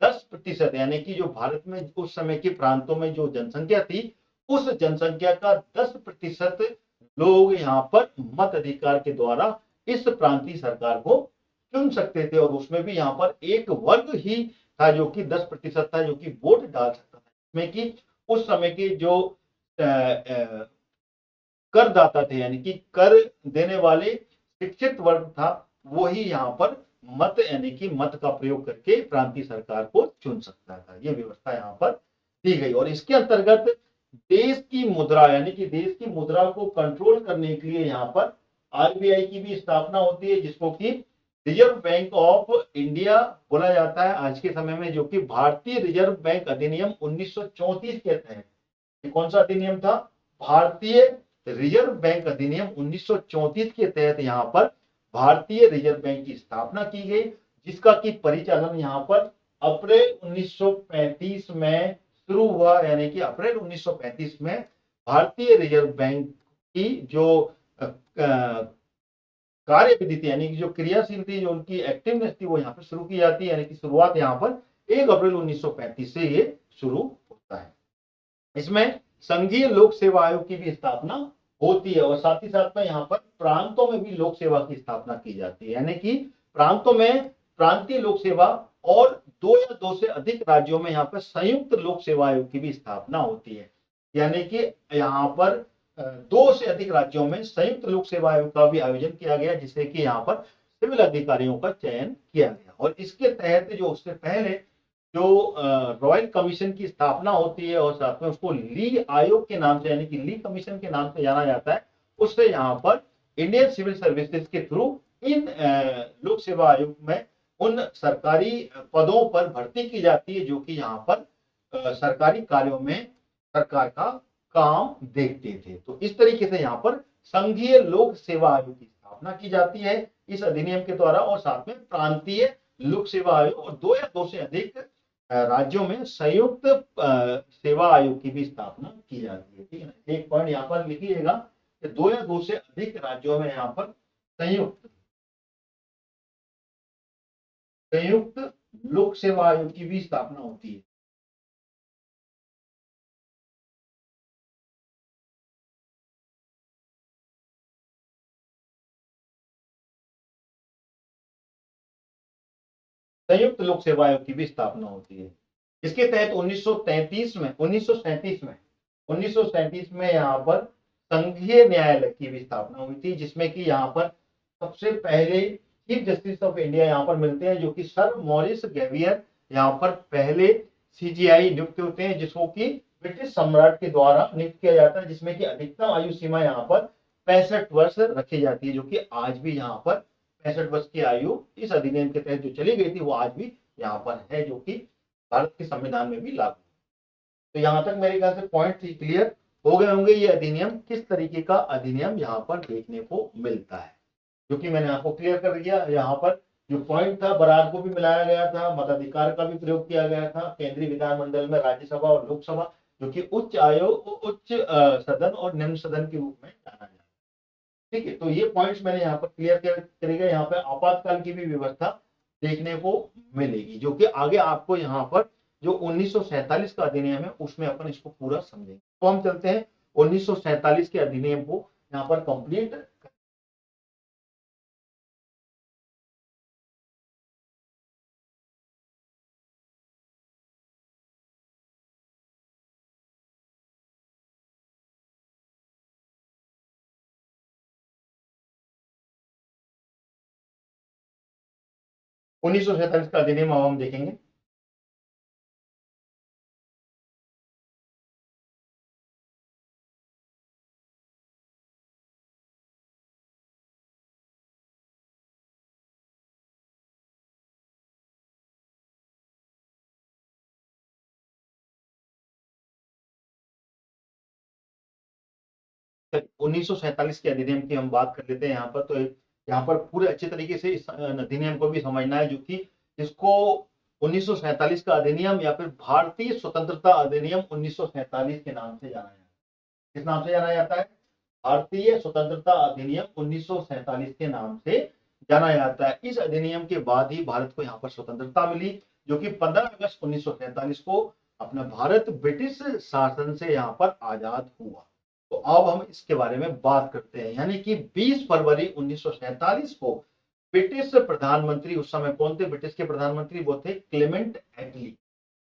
10%, यानी कि जो भारत में उस समय के प्रांतों में जो जनसंख्या थी, उस जनसंख्या का 10% लोग यहाँ पर मत अधिकार के द्वारा इस प्रांतीय सरकार को चुन सकते थे। और उसमें भी यहाँ पर एक वर्ग ही था जो कि 10% था, जो कि वोट डाल सकता था, जिसमें कि उस समय के जो करदाता थे, यानी कि कर देने वाले शिक्षित वर्ग था, वो ही यहाँ पर मत, यानी कि मत का प्रयोग करके प्रांतीय सरकार को चुन सकता था। ये व्यवस्था यहाँ पर दी गई। और इसके अंतर्गत देश की मुद्रा, यानी कि देश की मुद्रा को कंट्रोल करने के लिए यहाँ पर आरबीआई की भी स्थापना होती है, जिसको कि रिजर्व बैंक ऑफ इंडिया बोला जाता है आज के समय में, जो कि भारतीय रिजर्व बैंक अधिनियम 1934 के तहत, कौन सा अधिनियम था? भारतीय रिजर्व बैंक अधिनियम 1934 के तहत यहाँ पर भारतीय रिजर्व बैंक की स्थापना की गई, जिसका की परिचालन यहाँ पर अप्रैल 1935 में शुरू हुआ। यानी कि अप्रैल 1935 में भारतीय रिजर्व बैंक की जो कार्य विधि थी, यानी कि जो क्रियाशील थी, जो उनकी एक्टिवनेस थी, वो यहाँ पर शुरू की जाती है। यानी कि शुरुआत यहाँ पर 1 अप्रैल 1935 से ये शुरू होता है। इसमें संघीय लोक सेवा आयोग की भी स्थापना होती है, और साथ ही साथ में यहाँ पर प्रांतों में भी लोक सेवा की स्थापना की जाती है। यानी कि प्रांतों में प्रांतीय लोक सेवा, और 2 या 2 से अधिक राज्यों में यहाँ पर संयुक्त लोक सेवा आयोग की भी स्थापना होती है। यानी कि यहाँ पर 2 से अधिक राज्यों में संयुक्त लोक सेवा आयोग का भी आयोजन किया गया, जिससे कि यहाँ पर सिविल अधिकारियों का चयन किया गया। और इसके तहत जो उससे पहले जो रॉयल कमीशन की स्थापना होती है, और साथ में उसको ली आयोग के नाम से, यानी कि ली कमीशन के नाम से जाना जाता है, उससे यहाँ पर इंडियन सिविल सर्विसेज के थ्रू इन लोक सेवा आयोग में उन सरकारी पदों पर भर्ती की जाती है, जो कि यहाँ पर सरकारी कार्यों में सरकार का काम देखते थे। तो इस तरीके से यहाँ पर संघीय लोक सेवा आयोग की स्थापना की जाती है इस अधिनियम के द्वारा, और साथ में प्रांतीय लोक सेवा आयोग, और 2 या 2 से अधिक राज्यों में संयुक्त सेवा आयोग की भी स्थापना की जाती है। ठीक है ना, एक पॉइंट यहाँ पर लिखिएगा कि 2 या 2 से अधिक राज्यों में यहाँ पर संयुक्त लोक सेवा आयोग की भी स्थापना होती है। संयुक्त लोक सेवा आयोग की भी स्थापना होती है। इसके तहत 1937 में यहाँ पर संघीय न्यायालय की भी स्थापना हुई थी, जिसमें कि यहाँ पर सबसे पहले चीफ जस्टिस ऑफ इंडिया यहाँ पर मिलते हैं, जो कि सर मॉरिस गैवियर यहाँ पर पहले सीजीआई नियुक्त होते हैं, जिसको कि ब्रिटिश सम्राट के द्वारा नियुक्त किया जाता है, जिसमें कि अधिकतम आयु सीमा यहाँ पर 65 वर्ष रखी जाती है, जो कि आज भी यहाँ पर 65 वर्ष की आयु इस अधिनियम के तहत जो चली गई थी, वो आज भी यहाँ पर है, जो कि भारत के संविधान में भी लागू। तो यहाँ तक मेरे ख्याल से पॉइंट क्लियर हो गए होंगे। ये अधिनियम किस तरीके का अधिनियम यहाँ पर देखने को मिलता है, जो कि मैंने आपको क्लियर कर दिया। यहाँ पर जो पॉइंट था, बरात को भी मिलाया गया था, मताधिकार का भी प्रयोग किया गया था, केंद्रीय विधानमंडल में राज्यसभा और लोकसभा, जो कि उच्च आयोग, उच्च सदन और निम्न सदन के रूप में जाना जाता है। ठीक है, तो ये पॉइंट्स मैंने यहाँ पर क्लियर करेगा। यहाँ पे आपातकाल की भी व्यवस्था देखने को मिलेगी, जो कि आगे आपको यहाँ पर जो 1947 का अधिनियम है उसमें अपन इसको पूरा समझेंगे। तो हम चलते हैं 1947 के अधिनियम को यहाँ पर कंप्लीट। 1947 का अधिनियम अब हम देखेंगे। तो 1947 के अधिनियम की हम बात कर लेते हैं यहाँ पर। तो यहाँ पर पूरे अच्छे तरीके से इस अधिनियम को भी समझना है, जो कि इसको 1947 का अधिनियम या फिर भारतीय स्वतंत्रता अधिनियम 1947 के नाम से जाना जाता है। किस नाम से जाना जाता है? भारतीय स्वतंत्रता अधिनियम 1947 के नाम से जाना जाता है। इस अधिनियम के बाद ही भारत को यहाँ पर स्वतंत्रता मिली, जो कि 15 अगस्त 1947 को अपना भारत ब्रिटिश शासन से यहाँ पर आजाद हुआ। तो अब हम इसके बारे में बात करते हैं। यानी कि 20 फरवरी 1947 को ब्रिटिश प्रधानमंत्री, उस समय कौन थे ब्रिटिश के प्रधानमंत्री? वो थे क्लेमेंट एटली।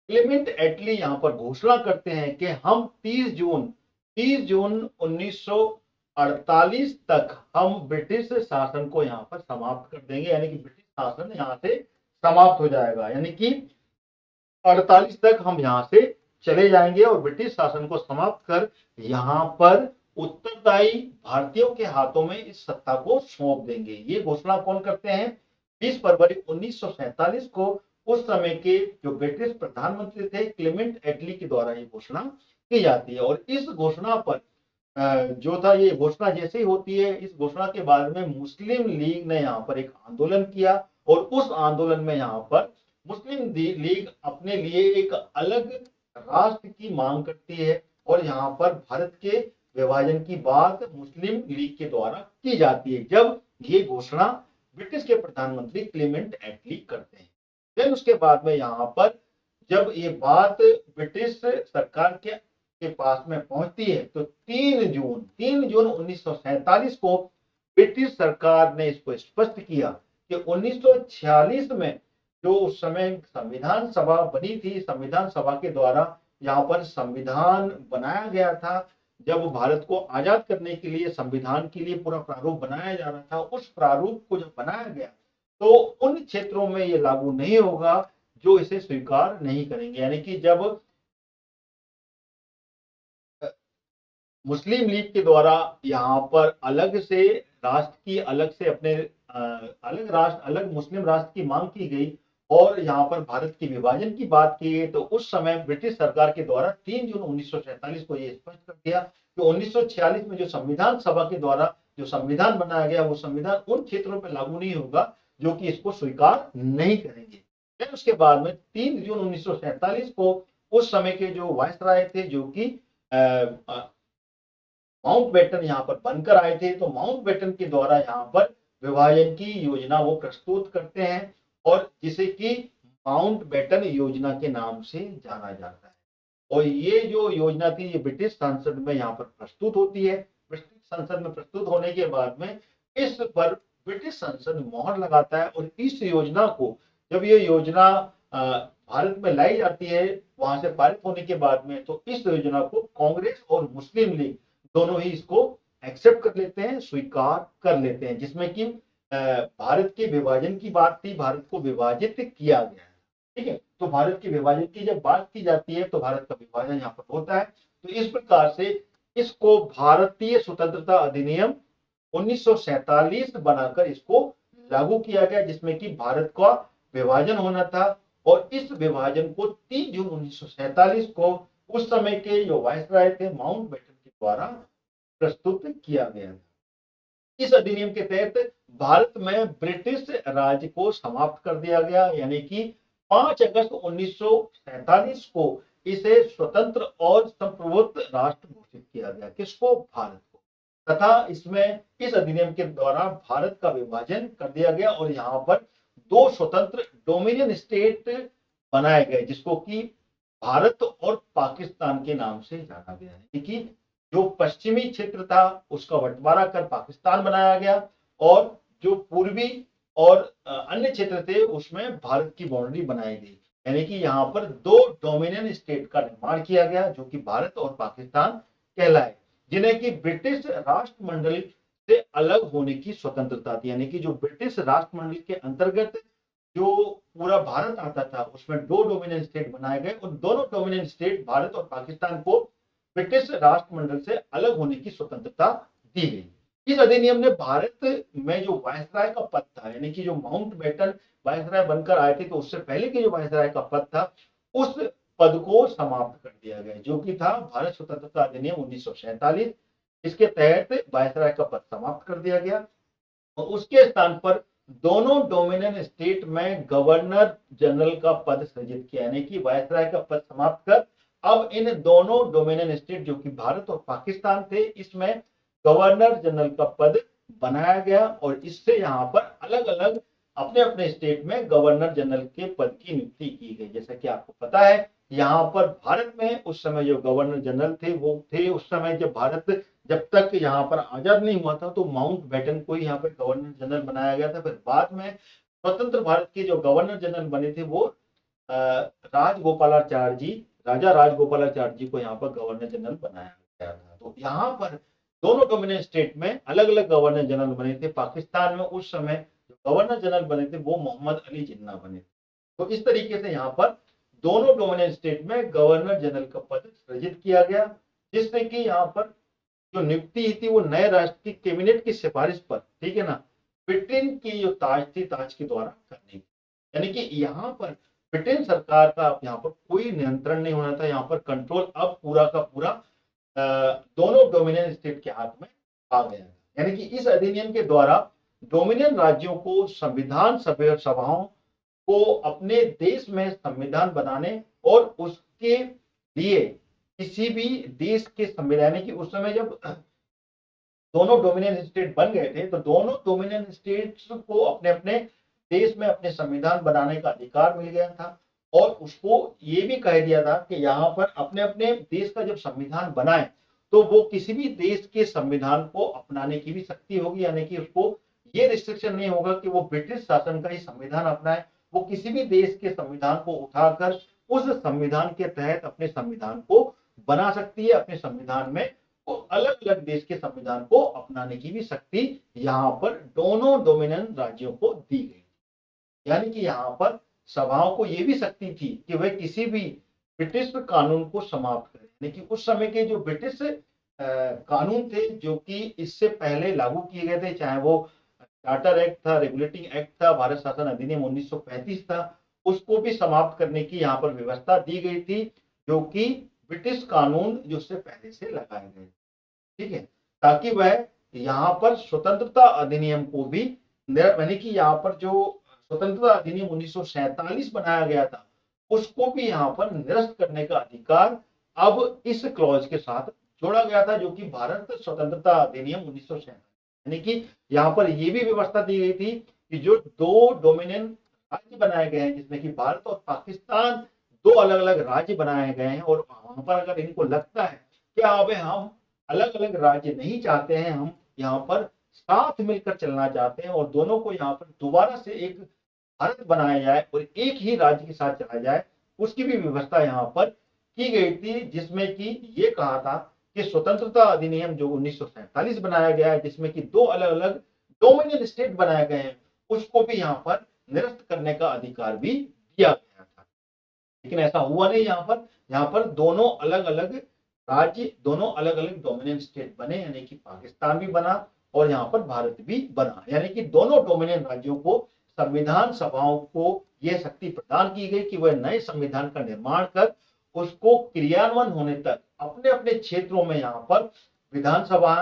क्लेमेंट एटली यहाँ पर घोषणा करते हैं कि हम 30 जून 1948 तक हम ब्रिटिश शासन को यहाँ पर समाप्त कर देंगे। यानी कि ब्रिटिश शासन यहाँ से समाप्त हो जाएगा। यानी कि 48 तक हम यहाँ से चले जाएंगे और ब्रिटिश शासन को समाप्त कर यहाँ पर उत्तरदायी भारतीयों के हाथों में इस सत्ता को सौंप देंगे। ये घोषणा कौन करते हैं? 20 फरवरी 1947 को उस समय के जो ब्रिटिश प्रधानमंत्री थे क्लेमेंट एटली के द्वारा ये घोषणा की जाती है। और इस घोषणा पर जो था, ये घोषणा जैसे ही होती है, इस घोषणा के बाद में मुस्लिम लीग ने यहाँ पर एक आंदोलन किया और उस आंदोलन में यहाँ पर मुस्लिम लीग अपने लिए एक अलग राष्ट्र की मांग करती है और यहाँ पर भारत के विभाजन की बात मुस्लिम लीग के द्वारा की जाती है, जब ये घोषणा ब्रिटिश के प्रधानमंत्री क्लेमेंट एटली करते हैं। फिर उसके बाद में यहाँ पर जब ये बात ब्रिटिश सरकार के पास में पहुंचती है, तो 3 जून 1947 को ब्रिटिश सरकार ने इसको स्पष्ट किया कि 1946 में जो उस समय संविधान सभा बनी थी, संविधान सभा के द्वारा यहाँ पर संविधान बनाया गया था। जब भारत को आजाद करने के लिए संविधान के लिए पूरा प्रारूप बनाया जा रहा था, उस प्रारूप को जब बनाया गया तो उन क्षेत्रों में ये लागू नहीं होगा जो इसे स्वीकार नहीं करेंगे। यानी कि जब मुस्लिम लीग के द्वारा यहाँ पर अलग से राष्ट्र की, अलग से अपने अलग राष्ट्र, अलग मुस्लिम राष्ट्र की मांग की गई और यहाँ पर भारत के विभाजन की बात की गई, तो उस समय ब्रिटिश सरकार के द्वारा 3 जून 1947 को ये स्पष्ट कर दिया कि 1946 में जो संविधान सभा के द्वारा जो संविधान बनाया गया, वो संविधान उन क्षेत्रों पर लागू नहीं होगा जो कि इसको स्वीकार नहीं करेंगे। फिर उसके बाद में 3 जून 1947 को उस समय के जो वायसराय थे, जो कि माउंटबेटन यहाँ पर बनकर आए थे, तो माउंटबेटन के द्वारा यहाँ पर विभाजन की योजना वो प्रस्तुत करते हैं और जिसे कि माउंटबेटन योजना के नाम से जाना जाता है। और ये जो योजना थी, ये ब्रिटिश संसद में यहाँ पर प्रस्तुत होती है। ब्रिटिश संसद में प्रस्तुत होने के बाद में इस पर ब्रिटिश संसद मोहर लगाता है और इस योजना को, जब ये योजना भारत में लाई जाती है वहां से पारित होने के बाद में, तो इस योजना को कांग्रेस और मुस्लिम लीग दोनों ही इसको एक्सेप्ट कर लेते हैं, स्वीकार कर लेते हैं, जिसमें कि भारत के विभाजन की बात थी, भारत को विभाजित किया गया है। ठीक है, तो भारत के विभाजन की जब बात की जाती है तो भारत का विभाजन यहाँ पर होता है। तो इस प्रकार से इसको भारतीय स्वतंत्रता अधिनियम 1947 बनाकर इसको लागू किया गया, जिसमें कि भारत का विभाजन होना था। और इस विभाजन को 3 जून 1947 को उस समय के जो वायसराय थे माउंटबेटन के द्वारा प्रस्तुत किया गया। इस अधिनियम के तहत भारत में ब्रिटिश राज को समाप्त कर दिया गया। यानी कि 5 अगस्त 1947 को इसे स्वतंत्र और संप्रभुत्व राष्ट्र घोषित किया गया। किसको? भारत को। तथा इसमें इस अधिनियम के द्वारा भारत का विभाजन कर दिया गया और यहाँ पर दो स्वतंत्र डोमिनियन स्टेट बनाए गए, जिसको कि भारत और पाकिस्तान के नाम से जाना गया है। कि जो पश्चिमी क्षेत्र था उसका बंटवारा कर पाकिस्तान बनाया गया और जो पूर्वी और अन्य क्षेत्र थे उसमें भारत की बाउंड्री बनाई गई। यानी कि यहाँ पर दो डोमिनियन स्टेट का निर्माण किया गया जो कि भारत और पाकिस्तान कहलाए, जिन्हें कि ब्रिटिश राष्ट्रमंडल से अलग होने की स्वतंत्रता थी। यानी कि जो ब्रिटिश राष्ट्रमंडल के अंतर्गत जो पूरा भारत आता था उसमें दो डोमिनियन स्टेट बनाए गए और दोनों डोमिनियन स्टेट भारत और पाकिस्तान को ब्रिटिश राष्ट्रमंडल से अलग होने की स्वतंत्रता दी गई। इस अधिनियम ने भारत में जो वायसराय का पद था, यानी कि जो माउंटबेटन वायसराय बनकर आए थे तो उससे पहले के जो वायसराय का पद था उस पद को समाप्त कर दिया गया, जो कि था भारत स्वतंत्रता अधिनियम 1947। इसके तहत वायसराय का पद समाप्त कर दिया गया और उसके स्थान पर दोनों डोमिनियन स्टेट में गवर्नर जनरल का पद सृजित किया। यानी कि वायसराय का पद समाप्त कर अब इन दोनों डोमिनियन स्टेट जो कि भारत और पाकिस्तान थे इसमें गवर्नर जनरल का पद बनाया गया और इससे यहाँ पर अलग अलग अपने अपने स्टेट में गवर्नर जनरल के पद की नियुक्ति की गई। जैसा कि आपको पता है यहाँ पर भारत में उस समय जो गवर्नर जनरल थे वो थे उस समय जब भारत जब तक यहाँ पर आजाद नहीं हुआ था तो माउंटबेटन को यहाँ पर गवर्नर जनरल बनाया गया था। फिर बाद में स्वतंत्र भारत के जो गवर्नर जनरल बने थे वो राजगोपालाचार्य जी, राजा राजगोपालाचार्य जी को यहाँ पर गवर्नर जनरल बनाया गया था। तो यहाँ पर दोनों डोमिनियन स्टेट में अलग अलग गवर्नर जनरल बने थे। पाकिस्तान में उस समय जो गवर्नर जनरल बने थे वो मोहम्मद अली जिन्ना बने थे। तो इस तरीके से यहाँ पर दोनों डोमिनियन स्टेट में गवर्नर जनरल का पद सृजित किया गया, जिससे कि यहाँ पर जो नियुक्ति थी वो नए राष्ट्र की कैबिनेट की सिफारिश पर, ठीक है ना, ब्रिटेन की जो ताज थी ताज के द्वारा करनी। यानी कि यहाँ पर ब्रिटेन सरकार का यहाँ पर कोई नियंत्रण नहीं होना था। यहाँ पर कंट्रोल अब पूरा का पूरा दोनों डोमिनियन स्टेट के हाथ में आ गया। यानी कि इस अधिनियम के द्वारा डोमिनियन राज्यों को संविधान सभाओं को अपने देश में संविधान बनाने और उसके लिए किसी भी देश के संविधान की उस समय जब दोनों डोमिनियन स्टेट बन गए थे तो दोनों डोमिनियन स्टेट्स को अपने अपने देश में अपने संविधान बनाने का अधिकार मिल गया था और उसको ये भी कह दिया था कि यहाँ पर अपने अपने देश का जब संविधान बनाए तो वो किसी भी देश के संविधान को अपनाने की भी शक्ति होगी। यानी कि उसको ये रिस्ट्रिक्शन नहीं होगा कि वो ब्रिटिश शासन का ही संविधान अपनाए, वो किसी भी देश के संविधान को उठाकर उस संविधान के तहत अपने संविधान को बना सकती है। अपने संविधान में वो अलग अलग देश के संविधान को अपनाने की भी शक्ति यहाँ पर दोनों डोमिनियन राज्यों को दी गई। यानी कि यहाँ पर सभाओं को यह भी शक्ति थी कि वह किसी भी ब्रिटिश कानून को समाप्त करें। यानी कि उस समय के जो ब्रिटिश कानून थे जो कि इससे पहले लागू किए गए थे, चाहे वो चार्टर एक्ट था, रेगुलेटिंग एक्ट था, भारत शासन अधिनियम 1935 था, उसको भी समाप्त करने की यहाँ पर व्यवस्था दी गई थी जो कि ब्रिटिश कानून जो उससे पहले से लगाए गए, ठीक है, ताकि वह यहाँ पर स्वतंत्रता अधिनियम को भी, यानी कि यहाँ पर जो स्वतंत्रता अधिनियम 1947 बनाया गया था उसको भी यहाँ पर निरस्त करने का अधिकार अब इस क्लॉज के साथ जोड़ा गया था जो कि भारत स्वतंत्रता अधिनियम 1947। यानी कि यहाँ पर यह भी व्यवस्था दी गई थी कि जो दो डोमिनियन राज्य बनाए गए हैं जिसमें कि भारत और पाकिस्तान दो अलग अलग राज्य बनाए गए हैं और वहां पर अगर इनको लगता है कि अब हम अलग अलग राज्य नहीं चाहते हैं, हम यहाँ पर साथ मिलकर चलना चाहते हैं और दोनों को यहाँ पर दोबारा से एक भारत बनाया जाए और एक ही राज्य के साथ चला जाए, उसकी भी व्यवस्था यहाँ पर की गई थी। जिसमें कि ये कहा था कि स्वतंत्रता अधिनियम जो 1947 बनाया गया है जिसमें कि दो अलग अलग डोमिनियन स्टेट बनाए गए हैं उसको भी यहाँ पर निरस्त करने का अधिकार भी दिया गया था। लेकिन ऐसा हुआ नहीं। यहाँ पर दोनों अलग अलग राज्य, दोनों अलग अलग डोमिनियन स्टेट बने, यानी कि पाकिस्तान भी बना और यहाँ पर भारत भी बना। यानी कि दोनों डोमिनियन राज्यों को संविधान सभाओं को यह शक्ति प्रदान की गई कि वह नए संविधान का निर्माण कर उसको क्रियान्वयन होने तक अपने अपने क्षेत्रों में यहाँ पर विधानसभा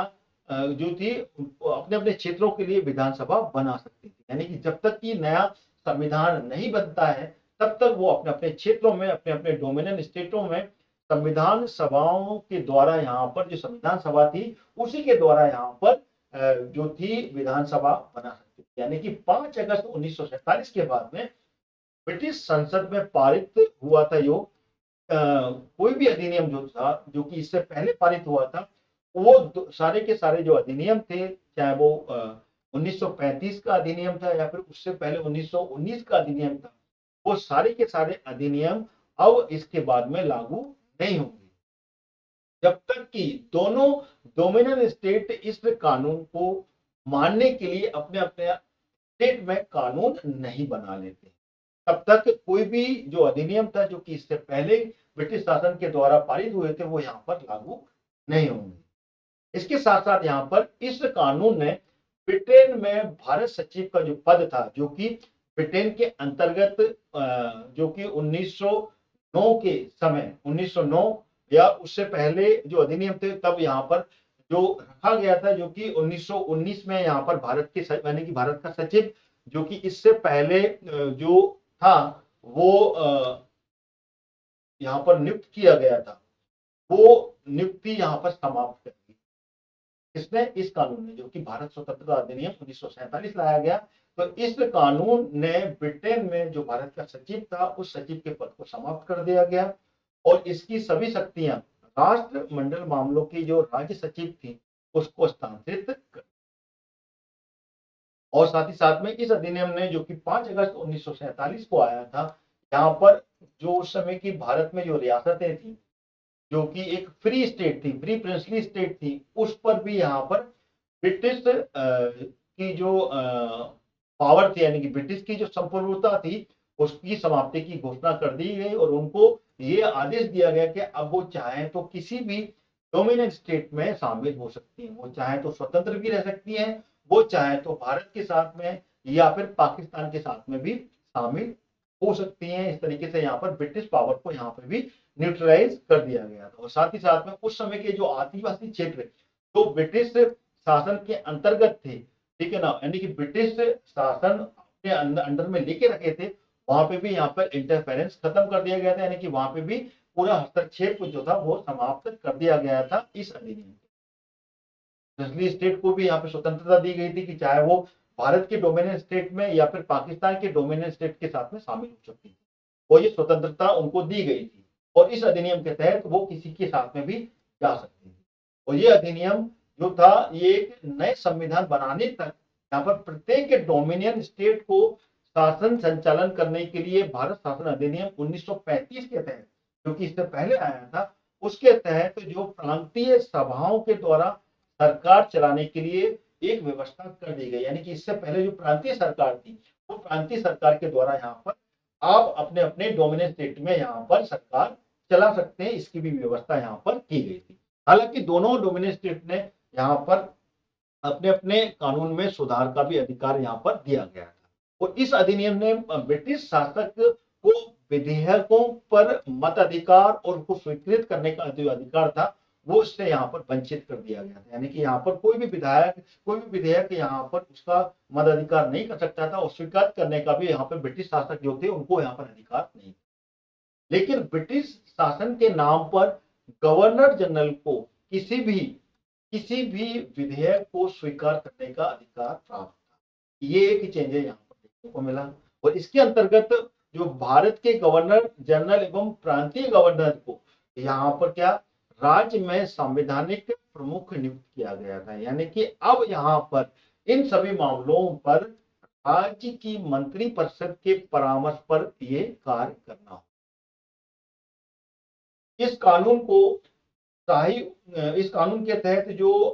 जो थी अपने अपने क्षेत्रों के लिए विधानसभा बना सकती थी। यानी कि जब तक कि नया संविधान नहीं बनता है तब तक वो अपने अपने क्षेत्रों में, अपने अपने डोमिनियन स्टेटों में संविधान सभाओं के द्वारा यहाँ पर जो संविधान सभा थी उसी के द्वारा यहाँ पर जो थी विधानसभा बना सकती थी। यानी कि 5 अगस्त 1947 के बाद में ब्रिटिश संसद में पारित हुआ था यो कोई भी अधिनियम जो था, जो कि इससे पहले पारित हुआ था, वो सारे के सारे जो अधिनियम थे, चाहे वो 1935 का अधिनियम था या फिर उससे पहले 1919 का अधिनियम था, वो सारे के सारे अधिनियम अब इसके बाद में लागू नहीं होंगे जब तक कि दोनों डोमिनियन स्टेट इस कानून को मानने के लिए अपने अपने स्टेट में कानून नहीं बना लेते। तब तक कोई भी जो अधिनियम था जो कि इससे पहले ब्रिटिश शासन के द्वारा पारित हुए थे वो यहाँ पर लागू नहीं होंगे। इसके साथ साथ यहाँ पर इस कानून ने ब्रिटेन में भारत सचिव का जो पद था, जो कि ब्रिटेन के अंतर्गत जो कि 1909 के समय 1909 या उससे पहले जो अधिनियम थे तब यहाँ पर जो रखा गया था, जो कि 1919 में यहाँ पर भारत के यानी कि भारत का सचिव जो कि इससे पहले जो था वो यहाँ पर नियुक्त किया गया था, वो नियुक्ति यहाँ पर समाप्त कर दी इसने, इस कानून ने, जो कि भारत स्वतंत्रता अधिनियम 1947 लाया गया। तो इस कानून ने ब्रिटेन में जो भारत का सचिव था उस सचिव के पद को समाप्त कर दिया गया और इसकी सभी शक्तियां राष्ट्रमंडल मामलों की जो राज्य सचिव थी उसको हस्तांतरित कर। और साथ ही साथ में इस अधिनियम ने जो कि 5 अगस्त 1947 को आया था, यहाँ पर जो उस समय की भारत में जो रियासतें थी जो कि एक फ्री स्टेट थी, फ्री प्रिंसली स्टेट थी, उस पर भी यहाँ पर ब्रिटिश की जो पावर थी, यानी कि ब्रिटिश की जो संप्रभुता थी उसकी समाप्ति की घोषणा कर दी गई और उनको ये आदेश दिया गया कि अब वो चाहे तो किसी भी डोमिनियन स्टेट में शामिल हो सकती हैं, वो चाहे तो स्वतंत्र भी रह सकती हैं, वो चाहे तो भारत के साथ में या फिर पाकिस्तान के साथ में भी शामिल हो सकती हैं। इस तरीके से यहाँ पर ब्रिटिश पावर को यहाँ पर भी न्यूट्रलाइज कर दिया गया था। और साथ ही साथ में उस समय के जो आदिवासी क्षेत्र तो ब्रिटिश शासन के अंतर्गत थे, ठीक है ना, यानी कि ब्रिटिश शासन अपने अंडर में लेके रखे थे, वहां पे भी यहाँ पर इंटरफेरेंस खत्म कर दिया गया था, यानी कि वहां पे भी पूरा हस्तक्षेप जो था वो समाप्त कर दिया गया था इस अधिनियम। दूसरी स्टेट को भी यहाँ पे स्वतंत्रता दी गई थी कि चाहे वो भारत के डोमिनियन स्टेट में या फिर पाकिस्तान के डोमिनियन स्टेट के साथ में शामिल हो सकती थी, और ये स्वतंत्रता उनको दी गई थी और इस अधिनियम के तहत वो किसी के साथ में भी जा सकती थी। और ये अधिनियम जो था ये एक नए संविधान बनाने तक यहाँ पर प्रत्येक डोमिनियन स्टेट को शासन संचालन करने के लिए भारत शासन अधिनियम 1935 के तहत, जो कि इससे पहले आया था, उसके तहत जो प्रांतीय सभाओं के द्वारा सरकार चलाने के लिए एक व्यवस्था कर दी गई। यानी कि इससे पहले जो प्रांतीय सरकार थी वो प्रांतीय सरकार के द्वारा यहाँ पर आप अपने अपने डोमिनेंट स्टेट में यहाँ पर सरकार चला सकते हैं, इसकी भी व्यवस्था यहाँ पर की गई थी। हालांकि दोनों डोमिनेंट स्टेट ने यहाँ पर अपने अपने कानून में सुधार का भी अधिकार यहाँ पर दिया गया था और इस अधिनियम ने ब्रिटिश शासक को विधेयकों पर मताधिकार और उसको स्वीकृत करने का जो अधिकार था वो उससे यहाँ पर वंचित कर दिया गया था। यानी कि यहाँ पर कोई भी विधायक, कोई भी विधेयक यहाँ पर उसका मताधिकार नहीं कर सकता था और स्वीकार करने का भी यहाँ पर ब्रिटिश शासक जो थे उनको यहाँ पर अधिकार नहीं। लेकिन ब्रिटिश शासन के नाम पर गवर्नर जनरल को किसी भी विधेयक को स्वीकार करने का अधिकार प्राप्त था। ये एक चेंज यहाँ पर देखने को मिला और इसके अंतर्गत जो भारत के गवर्नर जनरल एवं प्रांतीय गवर्नर को यहाँ पर क्या राज्य में संवैधानिक प्रमुख नियुक्त किया गया था। यानी कि अब यहाँ पर इन सभी मामलों पर राज्य की मंत्री परिषद के परामर्श पर ये कार्य करना हो। इस कानून को शाही, इस कानून के तहत जो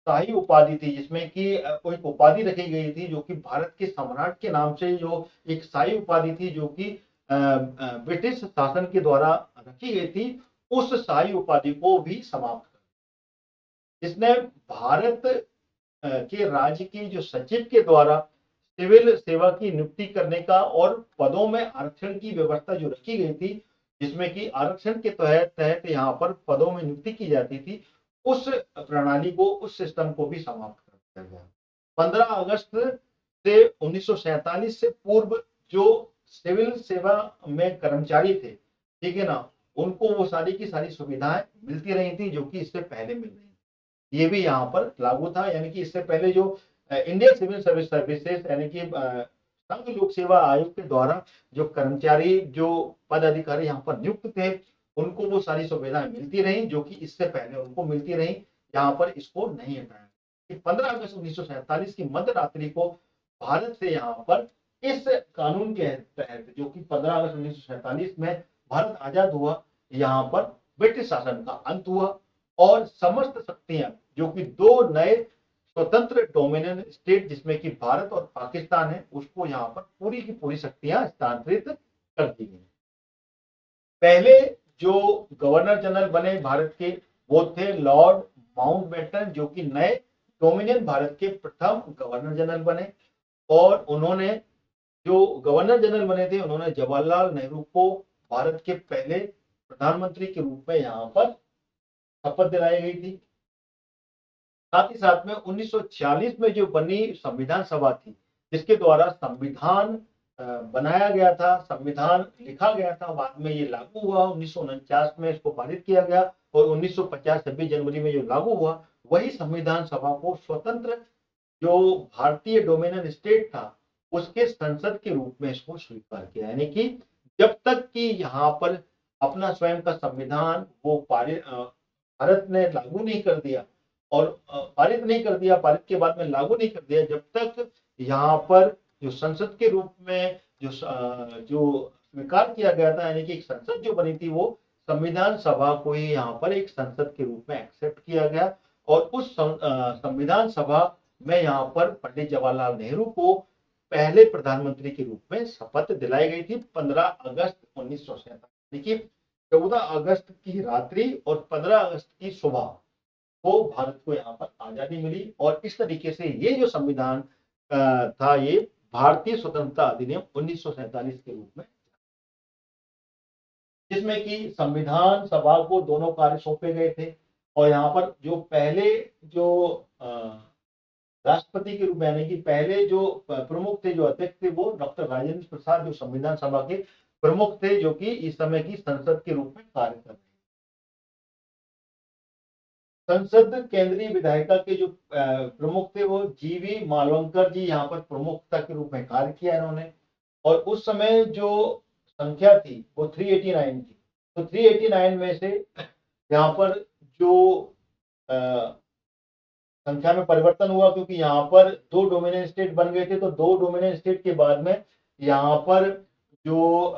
शाही उपाधि थी, जिसमें कि कोई उपाधि रखी गई थी जो कि भारत के सम्राट के नाम से जो एक शाही उपाधि थी जो कि ब्रिटिश शासन के द्वारा रखी गई थी, उस शाही उपाधि को भी समाप्त कर इसने भारत के राज्य की जो सचिव के द्वारा सिविल सेवा की नियुक्ति करने का और पदों में आरक्षण की व्यवस्था जो रखी गई थी, जिसमें कि आरक्षण के तहत यहाँ पर पदों में नियुक्ति की जाती थी, उस प्रणाली को, उस सिस्टम को भी समाप्त कर दिया गया। 15 अगस्त से 1947 से पूर्व जो सिविल सेवा में कर्मचारी थे, ठीक है ना, उनको वो सारी की सारी सुविधाएं मिलती रही थी जो कि इससे पहले मिल रही थी। ये भी यहाँ पर लागू था, यानी कि इससे पहले जो इंडियन सिविल सर्विस सर्विसेज यानी कि संघ लोक सेवा आयोग के द्वारा जो कर्मचारी जो पद अधिकारी यहाँ पर नियुक्त थे, उनको वो सारी सुविधाएं मिलती रही जो कि इससे पहले उनको मिलती रही। यहाँ पर इसको नहीं हटाया। 15 अगस्त 1947 की मध्य रात्रि को भारत से यहाँ पर इस कानून के तहत जो कि 15 अगस्त 1947 में भारत आजाद हुआ, यहाँ पर ब्रिटिश शासन का अंत हुआ और समस्त शक्तियां जो कि दो नए स्वतंत्र डोमिनियन स्टेट जिसमें कि भारत और पाकिस्तान है, उसको यहाँ पर पूरी की पूरी शक्तियां स्थानांतरित कर दी गई। पहले जो गवर्नर जनरल बने भारत के वो थे लॉर्ड माउंटबेटन, जो कि नए डोमिनियन भारत के प्रथम गवर्नर जनरल बने। और उन्होंने जो गवर्नर जनरल बने थे, उन्होंने जवाहरलाल नेहरू को भारत के पहले प्रधानमंत्री के रूप में यहाँ पर शपथ दिलाई गई थी। साथ ही साथ में 1946 में जो बनी संविधान सभा थी, जिसके द्वारा संविधान बनाया गया था, संविधान लिखा गया था, बाद में ये लागू हुआ। 1949 में इसको पारित किया गया और 1950 26 जनवरी में जो लागू हुआ, वही संविधान सभा को स्वतंत्र जो भारतीय डोमिनियन स्टेट था उसके संसद के रूप में इसको स्वीकार किया। यानी कि जब तक कि यहाँ पर अपना स्वयं का संविधान वो भारत ने लागू नहीं कर दिया और पारित नहीं कर दिया, पारित के बाद में लागू नहीं कर दिया, जब तक यहाँ पर जो संसद के रूप में जो स्वीकार किया गया था, यानी कि एक संसद जो बनी थी, वो संविधान सभा को ही यहाँ पर एक संसद के रूप में एक्सेप्ट किया गया। और उस संविधान सभा में यहाँ पर पंडित जवाहरलाल नेहरू को पहले प्रधानमंत्री के रूप में शपथ दिलाई गई थी 15 अगस्त 1947। देखिए 14 अगस्त की रात्रि और 15 अगस्त की सुबह को भारत को यहाँ पर आजादी मिली। और इस तरीके से ये जो संविधान था, ये भारतीय स्वतंत्रता अधिनियम 1947 के रूप में, जिसमें कि संविधान सभा को दोनों कार्य सौंपे गए थे। और यहाँ पर जो पहले जो राष्ट्रपति के रूप में, यानी कि पहले जो प्रमुख थे, जो अध्यक्ष थे, वो डॉक्टर राजेंद्र प्रसाद जो संविधान सभा के प्रमुख थे, जो कि इस समय की संसद के रूप में कार्य कर रहे हैं। संसद केंद्रीय विधायिका के जो प्रमुख थे वो जीवी मालवंकर जी यहाँ पर प्रमुखता के रूप में कार्य किया इन्होंने। और उस समय जो संख्या थी वो 389 थी। तो 389 में से यहाँ पर जो संख्या में परिवर्तन हुआ, क्योंकि यहाँ पर दो डोमिनियन स्टेट बन गए थे। तो दो डोमिनियन स्टेट के बाद में यहाँ पर जो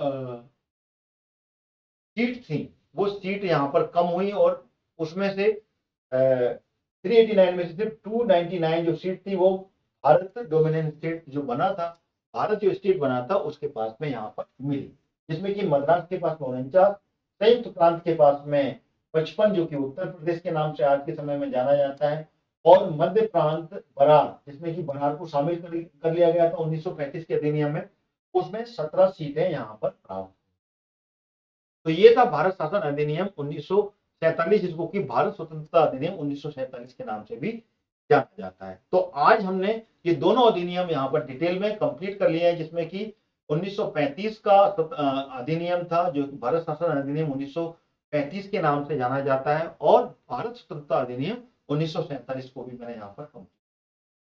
सीट थी वो सीट यहाँ पर कम हुई और उसमें से 389 में से सिर्फ 299 जो सीट थी वो भारत डोमिनियन स्टेट जो बना था, भारत जो स्टेट बना था उसके पास में यहाँ पर मिली, जिसमें कि मद्रास के पास में 49, संयुक्त प्रांत के पास में 55 जो कि उत्तर प्रदेश के नाम से आज के समय में जाना जाता है, और मध्य प्रांत बरार, जिसमें कि बरार को शामिल कर लिया गया था 1935 के अधिनियम में, उसमें 17 सीटें यहाँ पर प्राप्त। तो ये था भारत शासन अधिनियम 1947, जिसको कि भारत स्वतंत्रता अधिनियम 1947 के नाम से भी जाना जाता है। तो आज हमने ये दोनों अधिनियम यहाँ पर डिटेल में कंप्लीट कर लिए हैं, जिसमें कि 1935 का अधिनियम था जो भारत शासन अधिनियम 1935 के नाम से जाना जाता है, और भारत स्वतंत्रता अधिनियम 1947 को भी मैंने यहाँ पर कंप्लीट।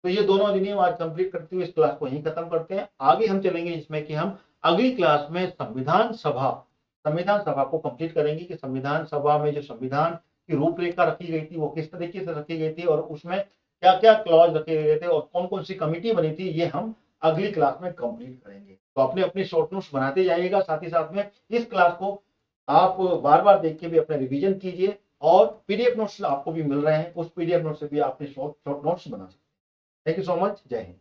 तो ये दोनों अधिनियम आज कंप्लीट करते हुए इस क्लास को यहीं खत्म करते हैं। आगे हम चलेंगे जिसमें कि हम अगली क्लास में संविधान सभा को कंप्लीट करेंगे कि संविधान सभा में जो संविधान की रूपरेखा रखी गई थी वो किस तरीके से रखी गई थी और उसमें क्या क्या क्लॉज रखे गए थे और कौन कौन सी कमिटी बनी थी, ये हम अगली क्लास में कंप्लीट करेंगे। तो अपने अपने शॉर्ट नोट्स बनाते जाइएगा, साथ ही साथ में इस क्लास को आप बार बार देख के भी अपने रिविजन कीजिए, और पीडीएफ नोट्स आपको भी मिल रहे हैं, उस पीडीएफ नोट से भी आपने शॉर्ट नोट्स बना सकते हैं। Thank you so much. जय हिंद।